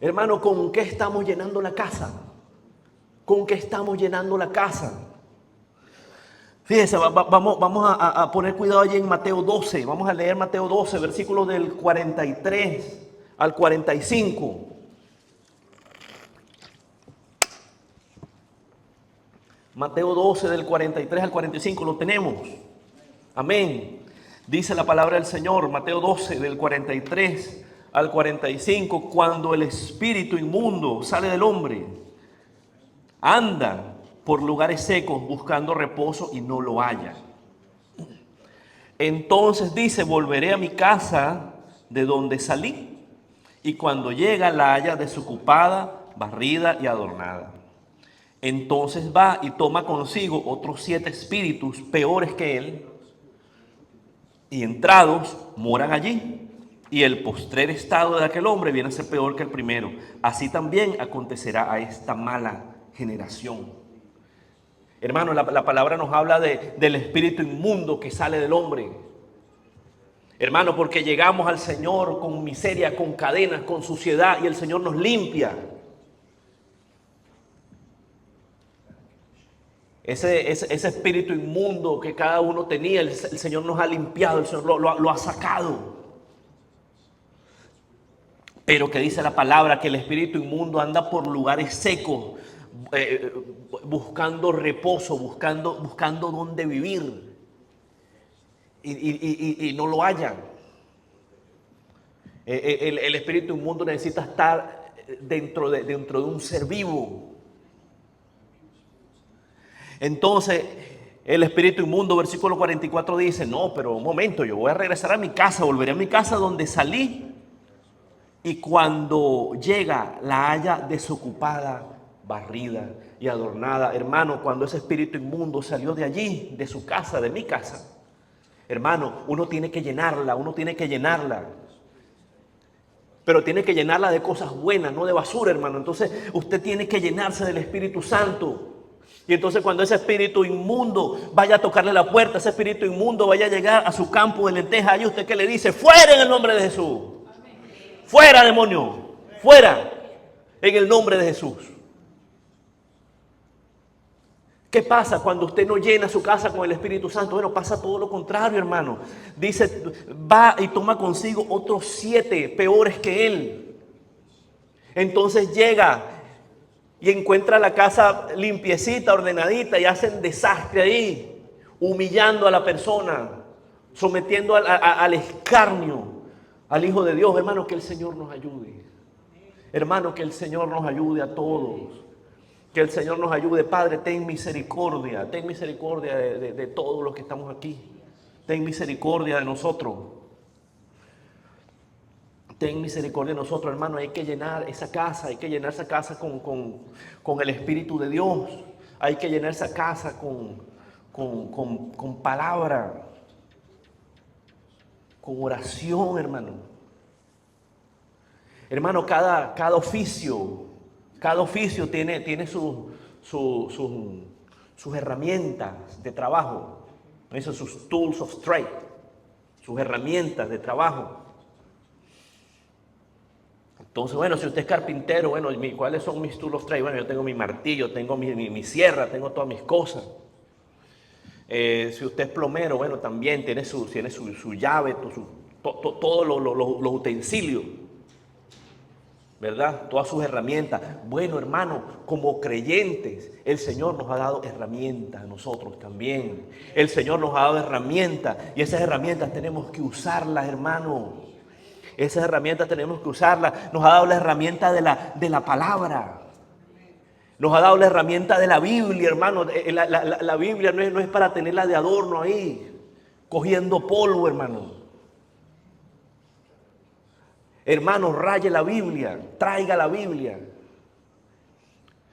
Hermano, ¿con qué estamos llenando la casa? ¿Con qué estamos llenando la casa? Fíjense, vamos a poner cuidado allí en Mateo 12. Vamos a leer Mateo 12, versículos del 43 al 45. Mateo 12 del 43 al 45, lo tenemos. Amén. Dice la palabra del Señor, Mateo 12 del 43 al 45, cuando el espíritu inmundo sale del hombre, anda por lugares secos buscando reposo y no lo halla. Entonces dice, volveré a mi casa de donde salí, y cuando llega la halla desocupada, barrida y adornada. Entonces va y toma consigo otros 7 espíritus peores que él, y entrados moran allí. Y el postrer estado de aquel hombre viene a ser peor que el primero. Así también acontecerá a esta mala generación. Hermano, la palabra nos habla del espíritu inmundo que sale del hombre. Hermano, porque llegamos al Señor con miseria, con cadenas, con suciedad, y el Señor nos limpia. Ese espíritu inmundo que cada uno tenía, el Señor nos ha limpiado, el Señor lo ha sacado. Pero que dice la palabra que el espíritu inmundo anda por lugares secos, buscando reposo, buscando dónde vivir, y no lo hallan. El espíritu inmundo necesita estar dentro de un ser vivo. Entonces el espíritu inmundo, versículo 44 dice, no, pero un momento, yo voy a regresar a mi casa, volveré a mi casa donde salí. Y cuando llega, la halla desocupada, barrida y adornada. Hermano, cuando ese espíritu inmundo salió de allí, de su casa, de mi casa, hermano, uno tiene que llenarla, Pero tiene que llenarla de cosas buenas, no de basura, hermano. Entonces usted tiene que llenarse del Espíritu Santo. Y entonces cuando ese espíritu inmundo vaya a tocarle la puerta, ese espíritu inmundo vaya a llegar a su campo de lentejas, ¿y usted qué le dice? ¡Fuera en el nombre de Jesús! ¡Fuera, demonio! ¡Fuera! En el nombre de Jesús. ¿Qué pasa cuando usted no llena su casa con el Espíritu Santo? Bueno, pasa todo lo contrario, hermano. Dice, va y toma consigo otros 7 peores que él. Entonces llega y encuentra la casa limpiecita, ordenadita, y hacen desastre ahí, humillando a la persona, sometiendo al escarnio al Hijo de Dios. Hermano, que el Señor nos ayude. Hermano, que el Señor nos ayude a todos. Que el Señor nos ayude. Padre, ten misericordia de todos los que estamos aquí. Ten misericordia de nosotros. Ten misericordia de nosotros, hermano. Hay que llenar esa casa, con el Espíritu de Dios. Hay que llenar esa casa con palabra, con oración, hermano. Hermano, cada oficio tiene sus herramientas de trabajo. Eso, sus tools of trade, sus herramientas de trabajo. Entonces, bueno, si usted es carpintero, bueno, ¿cuáles son mis tools of trade? Bueno, yo tengo mi martillo, tengo mi sierra, tengo todas mis cosas. Si usted es plomero, bueno, también tiene su llave, todos los utensilios, ¿verdad? Todas sus herramientas. Bueno, hermano, como creyentes, el Señor nos ha dado herramientas a nosotros también. El Señor nos ha dado herramientas, y esas herramientas tenemos que usarlas, hermano. Esas herramientas tenemos que usarlas. Nos ha dado la herramienta de la palabra. Nos ha dado la herramienta de la Biblia, hermano. La Biblia no es para tenerla de adorno ahí, cogiendo polvo, hermano. Hermano, raye la Biblia, traiga la Biblia.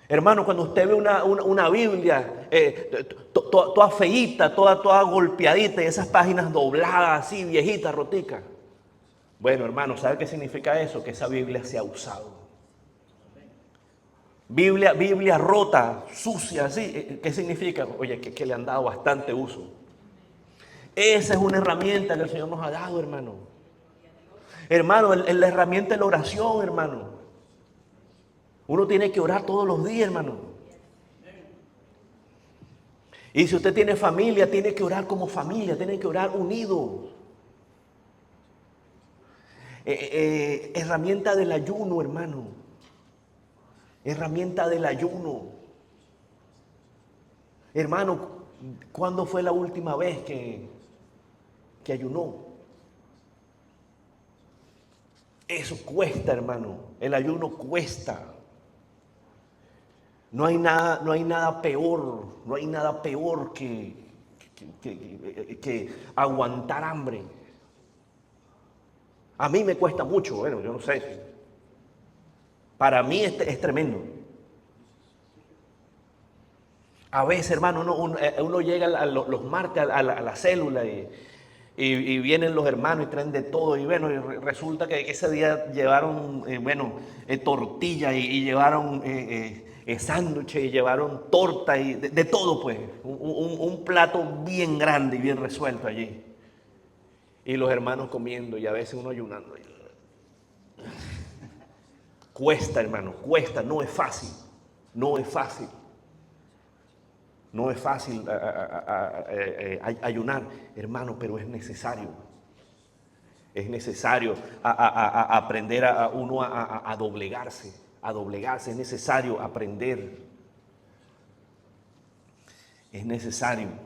Hermano, cuando usted ve una Biblia toda feíta, toda golpeadita, y esas páginas dobladas así, viejitas, roticas. Bueno, hermano, ¿sabe qué significa eso? Que esa Biblia se ha usado. Biblia rota, sucia, así. ¿Qué significa? Oye, que le han dado bastante uso. Esa es una herramienta que el Señor nos ha dado, hermano. Hermano, la herramienta es la oración, hermano. Uno tiene que orar todos los días, hermano. Y si usted tiene familia, tiene que orar como familia, tiene que orar unidos. Herramienta del ayuno, hermano. Herramienta del ayuno. Hermano, ¿cuándo fue la última vez que ayunó? Eso cuesta, hermano. El ayuno cuesta. No hay nada peor, no hay nada peor que aguantar hambre. A mí me cuesta mucho, bueno, yo no sé. Para mí es tremendo. A veces, hermano, uno llega los martes a la célula y vienen los hermanos y traen de todo. Y bueno, y resulta que ese día llevaron, tortilla y llevaron sándwiches y llevaron torta y de todo, pues. Un plato bien grande y bien resuelto allí. Y los hermanos comiendo y a veces uno ayunando. Cuesta, hermano, cuesta, no es fácil. No es fácil. No es fácil ayunar, hermano, pero es necesario. Es necesario aprender a doblegarse, es necesario aprender. Es necesario.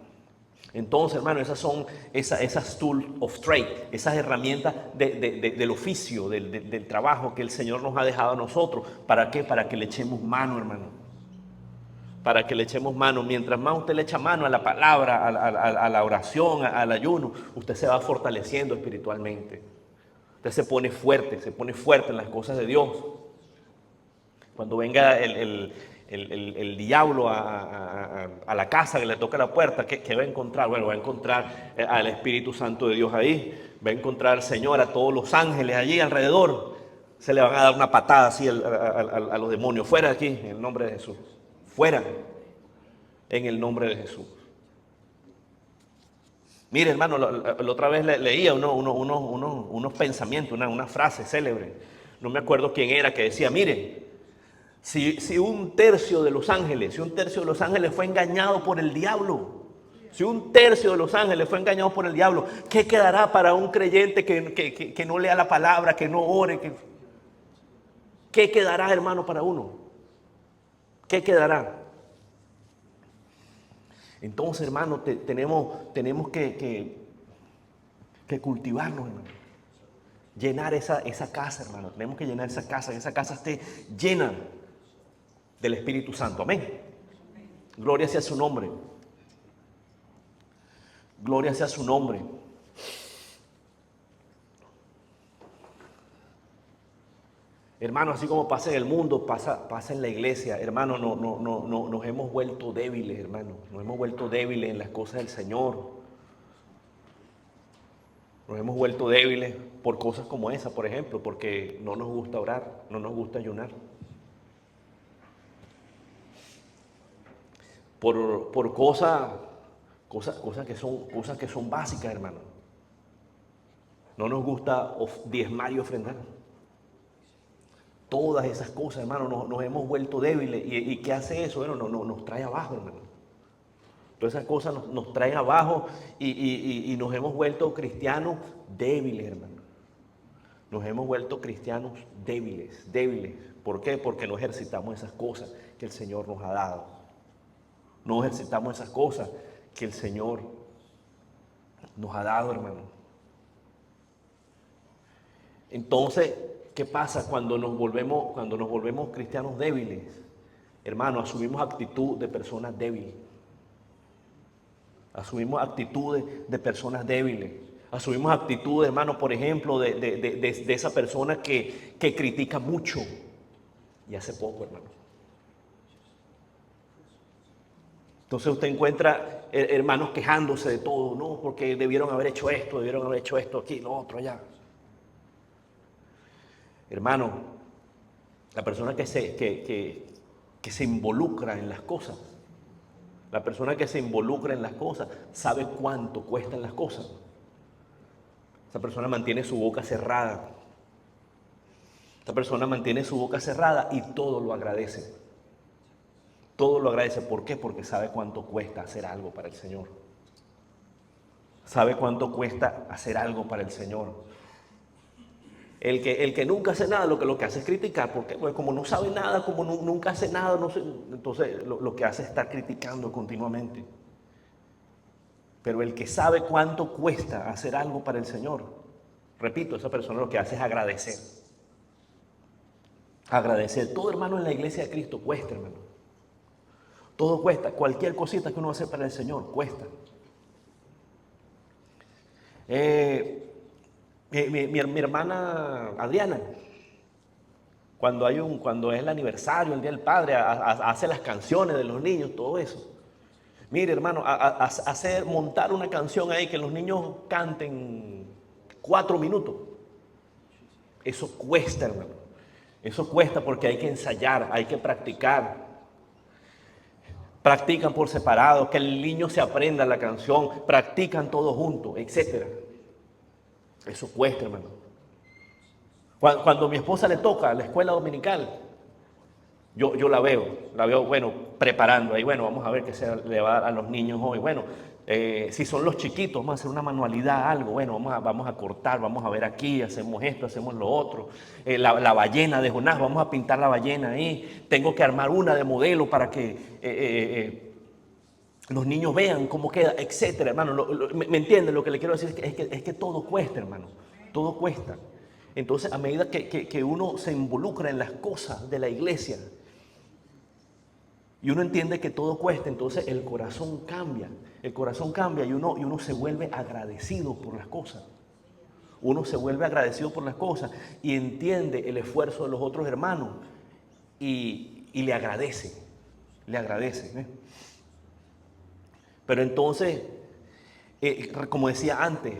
Entonces, hermano, esas son esas tools of trade, esas herramientas del oficio, del trabajo que el Señor nos ha dejado a nosotros. ¿Para qué? Para que le echemos mano, hermano. Para que le echemos mano. Mientras más usted le echa mano a la palabra, a la oración, al ayuno, usted se va fortaleciendo espiritualmente. Usted se pone fuerte en las cosas de Dios. Cuando venga el diablo a la casa, que le toca la puerta, ¿qué va a encontrar? Bueno, va a encontrar al Espíritu Santo de Dios ahí, va a encontrar al Señor, a todos los ángeles allí alrededor. Se le van a dar una patada así a los demonios. Fuera de aquí, en el nombre de Jesús. Fuera, en el nombre de Jesús. Mire, hermano, la otra vez leía unos pensamientos, una frase célebre. No me acuerdo quién era, que decía, mire, si un tercio de los ángeles fue engañado por el diablo, si un tercio de los ángeles fue engañado por el diablo, ¿qué quedará para un creyente que no lea la palabra, que no ore? ¿Qué quedará, hermano, para uno? ¿Qué quedará? Entonces, hermano, tenemos que cultivarnos, hermano. Llenar esa casa, hermano. Tenemos que llenar esa casa, que esa casa esté llena del Espíritu Santo. Amén. Gloria sea su nombre. Gloria sea su nombre. Hermano, así como pasa en el mundo, pasa en la iglesia. Hermano, nos hemos vuelto débiles, hermano. Nos hemos vuelto débiles en las cosas del Señor. Nos hemos vuelto débiles por cosas como esa, por ejemplo, porque no nos gusta orar, no nos gusta ayunar. Por cosas que son básicas, hermano. No nos gusta diezmar y ofrendar. Todas esas cosas, hermano, nos hemos vuelto débiles. ¿Y qué hace eso? Bueno, nos trae abajo, hermano. Todas esas cosas nos traen abajo y nos hemos vuelto cristianos débiles, hermano. Nos hemos vuelto cristianos débiles. ¿Por qué? Porque no ejercitamos esas cosas que el Señor nos ha dado. No ejercitamos esas cosas que el Señor nos ha dado, hermano. Entonces, ¿qué pasa cuando nos volvemos cristianos débiles? Hermano, asumimos actitud de personas débiles. Asumimos actitudes de personas débiles. Asumimos actitudes, hermano, por ejemplo, de esa persona que critica mucho. Y hace poco, hermano. Entonces usted encuentra hermanos quejándose de todo, no, porque debieron haber hecho esto aquí, lo otro allá. Hermano, la persona que se involucra en las cosas, sabe cuánto cuestan las cosas. Esa persona mantiene su boca cerrada. Esa persona mantiene su boca cerrada y todo lo agradece. Todo lo agradece. ¿Por qué? Porque sabe cuánto cuesta hacer algo para el Señor. Sabe cuánto cuesta hacer algo para el Señor. El que nunca hace nada, lo que hace es criticar, porque pues, como no sabe nada, como nunca hace nada, entonces lo que hace es estar criticando continuamente. Pero el que sabe cuánto cuesta hacer algo para el Señor, repito, esa persona lo que hace es agradecer. Agradecer. Todo, hermano, en la iglesia de Cristo cuesta, hermano. Todo cuesta. Cualquier cosita que uno hace para el Señor cuesta. Mi hermana Adriana, cuando es el aniversario, el Día del Padre, hace las canciones de los niños, todo eso. Mire, hermano, montar una canción ahí que los niños canten 4 minutos. Eso cuesta, hermano. Eso cuesta porque hay que ensayar, hay que practicar. Practican por separado, que el niño se aprenda la canción, practican todos juntos, etc. Eso cuesta, hermano. Cuando a mi esposa le toca la escuela dominical, yo la veo, bueno, preparando ahí, bueno, vamos a ver qué se le va a dar a los niños hoy. Bueno, si son los chiquitos, vamos a hacer una manualidad, algo, bueno, vamos a cortar, vamos a ver aquí, hacemos esto, hacemos lo otro. La ballena de Jonás, vamos a pintar la ballena ahí. Tengo que armar una de modelo para que los niños vean cómo queda, etcétera, hermano. ¿Me entienden? Lo que le quiero decir es que todo cuesta, hermano, todo cuesta. Entonces, a medida que uno se involucra en las cosas de la iglesia y uno entiende que todo cuesta, entonces el corazón cambia y uno se vuelve agradecido por las cosas. Uno se vuelve agradecido por las cosas y entiende el esfuerzo de los otros hermanos y le agradece, ¿eh? Pero entonces, como decía antes,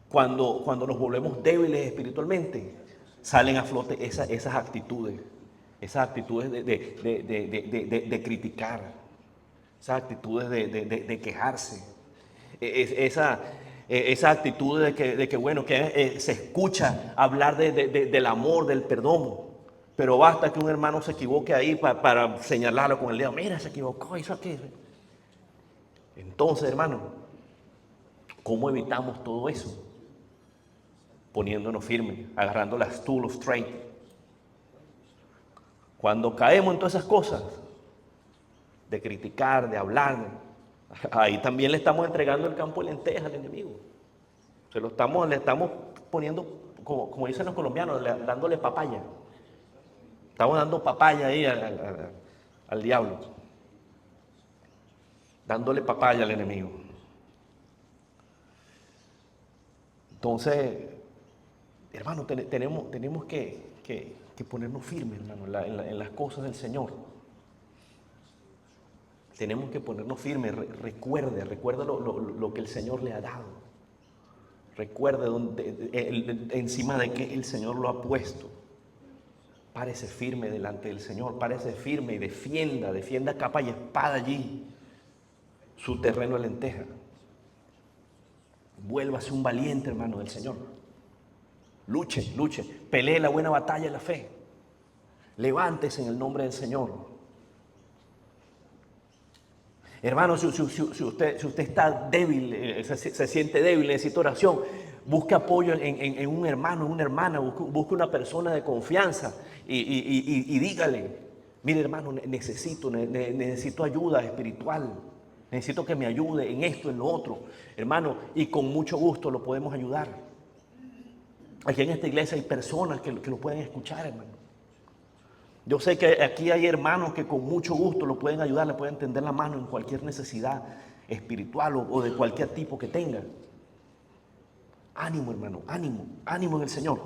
cuando nos volvemos débiles espiritualmente, salen a flote esas actitudes de criticar, esas actitudes de quejarse, esa actitud de que bueno, que se escucha hablar del amor, del perdón, pero basta que un hermano se equivoque ahí para señalarlo con el dedo, mira, se equivocó, hizo aquello. Entonces, hermano, ¿cómo evitamos todo eso? Poniéndonos firmes, agarrando las tools of trade. Cuando caemos en todas esas cosas, de criticar, de hablar, ahí también le estamos entregando el campo de lentejas al enemigo. Le estamos poniendo, como dicen los colombianos, dándole papaya. Estamos dando papaya ahí al diablo. Dándole papaya al enemigo. Entonces, hermano, tenemos que ponernos firmes, hermano, en las cosas del Señor. Tenemos que ponernos firmes. Recuerde lo que el Señor le ha dado. Recuerde encima de que el Señor lo ha puesto. Párese firme delante del Señor. Párese firme y defienda capa y espada allí su terreno de lenteja. Vuélvase un valiente, hermano, del Señor. Luche, pelee la buena batalla de la fe. Levántese en el nombre del Señor. Hermano, si usted está débil, se siente débil, necesita oración, busque apoyo en un hermano, en una hermana, busque una persona de confianza y dígale, mire, hermano, necesito ayuda espiritual, necesito que me ayude en esto, en lo otro, hermano, y con mucho gusto lo podemos ayudar. Aquí en esta iglesia hay personas que lo pueden escuchar, hermano. Yo sé que aquí hay hermanos que con mucho gusto lo pueden ayudar, le pueden tender la mano en cualquier necesidad espiritual o de cualquier tipo que tenga. Ánimo, hermano, ánimo en el Señor.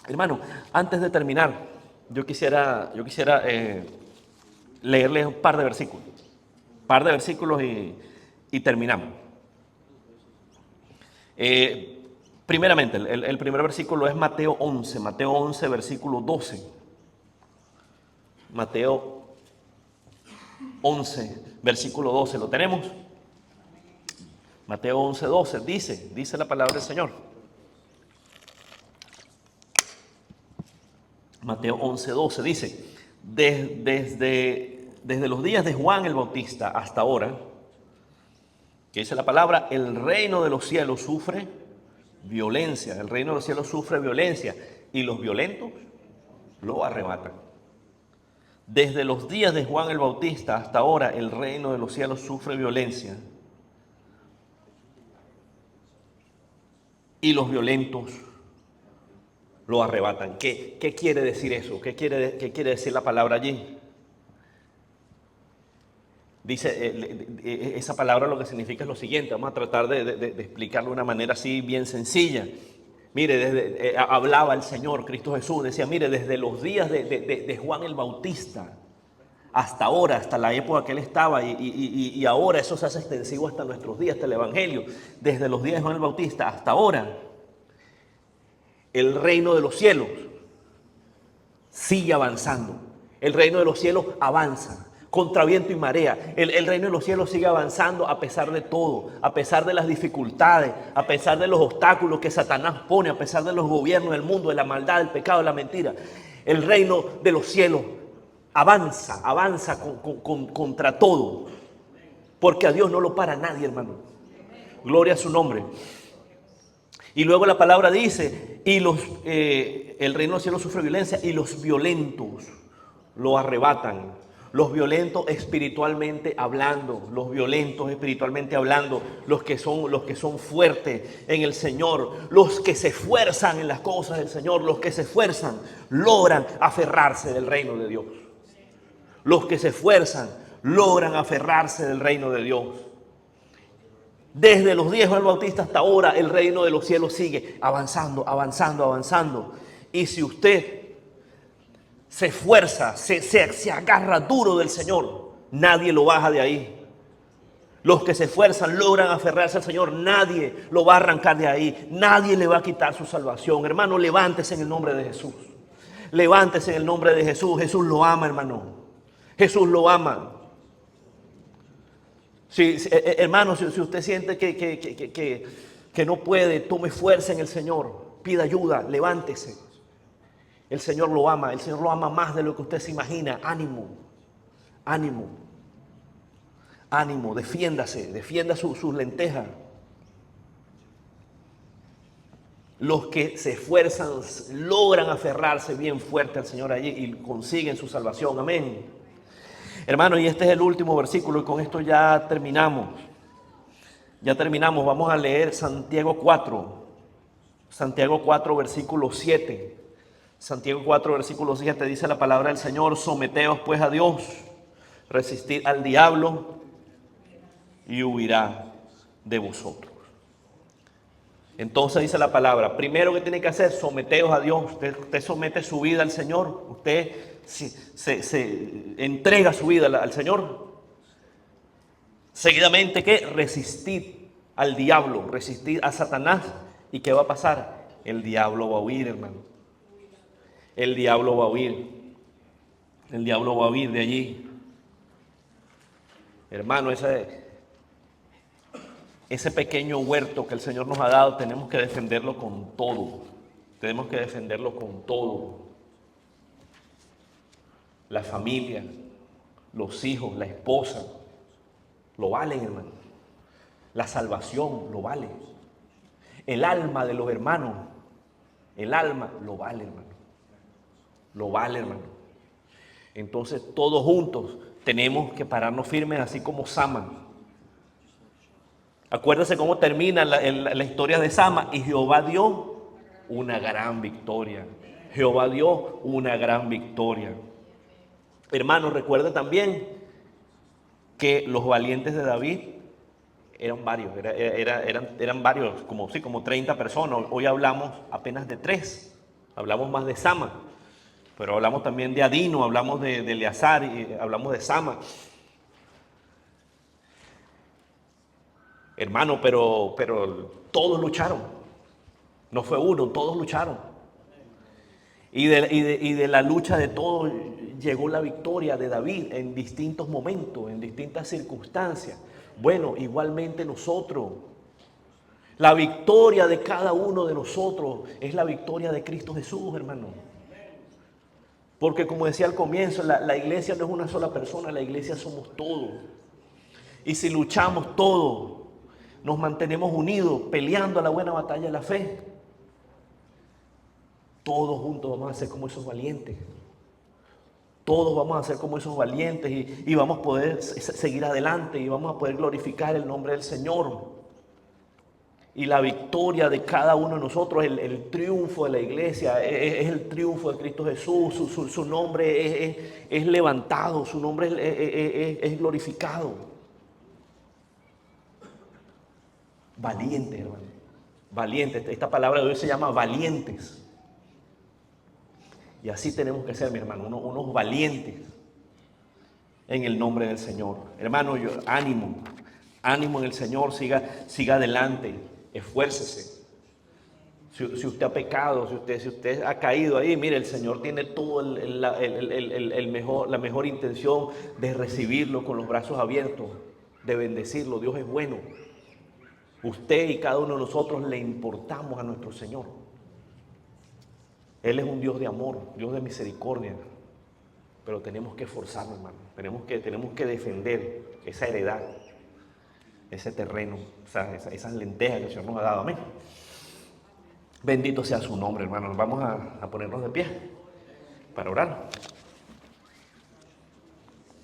Hermano, antes de terminar, yo quisiera leerles un par de versículos y terminamos. Primeramente, el primer versículo es Mateo 11, versículo 12. Mateo 11, versículo 12, ¿lo tenemos? Mateo 11, 12, dice la palabra del Señor. Mateo 11, 12 dice, desde los días de Juan el Bautista hasta ahora, que dice la palabra, el reino de los cielos sufre violencia, el reino de los cielos sufre violencia y los violentos lo arrebatan. Desde los días de Juan el Bautista hasta ahora, el reino de los cielos sufre violencia y los violentos lo arrebatan. ¿Qué quiere decir eso? ¿Qué quiere decir la palabra allí? Dice, esa palabra lo que significa es lo siguiente. Vamos a tratar de explicarlo de una manera así bien sencilla. Mire, hablaba el Señor, Cristo Jesús, decía, mire, desde los días de Juan el Bautista hasta ahora, hasta la época que él estaba, y ahora eso se hace extensivo hasta nuestros días, hasta el Evangelio. Desde los días de Juan el Bautista hasta ahora, el reino de los cielos sigue avanzando. El reino de los cielos avanza contra viento y marea. El reino de los cielos sigue avanzando a pesar de todo, a pesar de las dificultades, a pesar de los obstáculos que Satanás pone, a pesar de los gobiernos del mundo, de la maldad, del pecado, de la mentira. El reino de los cielos avanza contra todo, porque a Dios no lo para nadie, hermano. Gloria a su nombre. Y luego la palabra dice, el reino de los cielos sufre violencia y los violentos lo arrebatan. Los violentos espiritualmente hablando, los que son fuertes en el Señor, los que se esfuerzan en las cosas del Señor, los que se esfuerzan, logran aferrarse del reino de Dios. Los que se esfuerzan, logran aferrarse del reino de Dios. Desde los días de Juan el Bautista hasta ahora, el reino de los cielos sigue avanzando. Y si usted se esfuerza, se agarra duro del Señor, nadie lo baja de ahí. Los que se esfuerzan logran aferrarse al Señor, nadie lo va a arrancar de ahí, nadie le va a quitar su salvación. Hermano, levántese en el nombre de Jesús. Levántese en el nombre de Jesús. Jesús lo ama, hermano. Jesús lo ama. Hermano, si usted siente que no puede, tome fuerza en el Señor, pida ayuda, levántese. El Señor lo ama más de lo que usted se imagina. Ánimo, defiéndase, defienda sus lentejas. Los que se esfuerzan logran aferrarse bien fuerte al Señor allí y consiguen su salvación. Amén. Hermanos, y este es el último versículo y con esto ya terminamos. Vamos a leer Santiago 4. Santiago 4, versículo 7. Santiago 4, versículo 7 dice la palabra del Señor: someteos pues a Dios, resistid al diablo y huirá de vosotros. Entonces dice la palabra, primero que tiene que hacer, someteos a Dios. Usted somete su vida al Señor, usted se entrega su vida al Señor. Seguidamente, ¿qué? Resistid al diablo, resistid a Satanás. ¿Y qué va a pasar? El diablo va a huir, hermano. El diablo va a huir. El diablo va a huir de allí. Hermano, ese pequeño huerto que el Señor nos ha dado, tenemos que defenderlo con todo. Tenemos que defenderlo con todo. La familia, los hijos, la esposa, lo valen, hermano. La salvación lo vale. El alma de los hermanos, el alma lo vale, hermano. Lo vale, hermano. Entonces, todos juntos tenemos que pararnos firmes, así como Sama. Acuérdense cómo termina la historia de Sama. Y Jehová dio una gran victoria. Jehová dio una gran victoria. Hermanos, recuerden también que los valientes de David eran varios. Eran varios, como 30 personas. Hoy hablamos apenas de 3. Hablamos más de Sama. Pero hablamos también de Adino, hablamos de Eleazar y hablamos de Sama. Hermano, pero todos lucharon. No fue uno, todos lucharon. Y de la lucha de todos llegó la victoria de David en distintos momentos, en distintas circunstancias. Bueno, igualmente nosotros. La victoria de cada uno de nosotros es la victoria de Cristo Jesús, hermano. Porque como decía al comienzo, la iglesia no es una sola persona, la iglesia somos todos. Y si luchamos todos, nos mantenemos unidos, peleando la buena batalla de la fe, todos juntos vamos a ser como esos valientes. Todos vamos a ser como esos valientes y vamos a poder seguir adelante y vamos a poder glorificar el nombre del Señor. Y la victoria de cada uno de nosotros, el triunfo de la iglesia, es el triunfo de Cristo Jesús. Su nombre es levantado, su nombre es glorificado. Valientes, hermano. Valientes. Esta palabra de hoy se llama valientes. Y así tenemos que ser, mi hermano, unos valientes en el nombre del Señor. Hermano, ánimo, ánimo en el Señor, siga adelante, esfuércese. Si usted ha pecado, si usted ha caído ahí, mire, el Señor tiene todo la mejor intención de recibirlo con los brazos abiertos, de bendecirlo. Dios es bueno. Usted y cada uno de nosotros le importamos a nuestro Señor. Él es un Dios de amor, Dios de misericordia. Pero tenemos que esforzarnos, hermano. Tenemos que defender esa heredad, ese terreno, esas lentejas que el Señor nos ha dado. Amén. Bendito sea su nombre, hermano. Vamos a ponernos de pie para orar.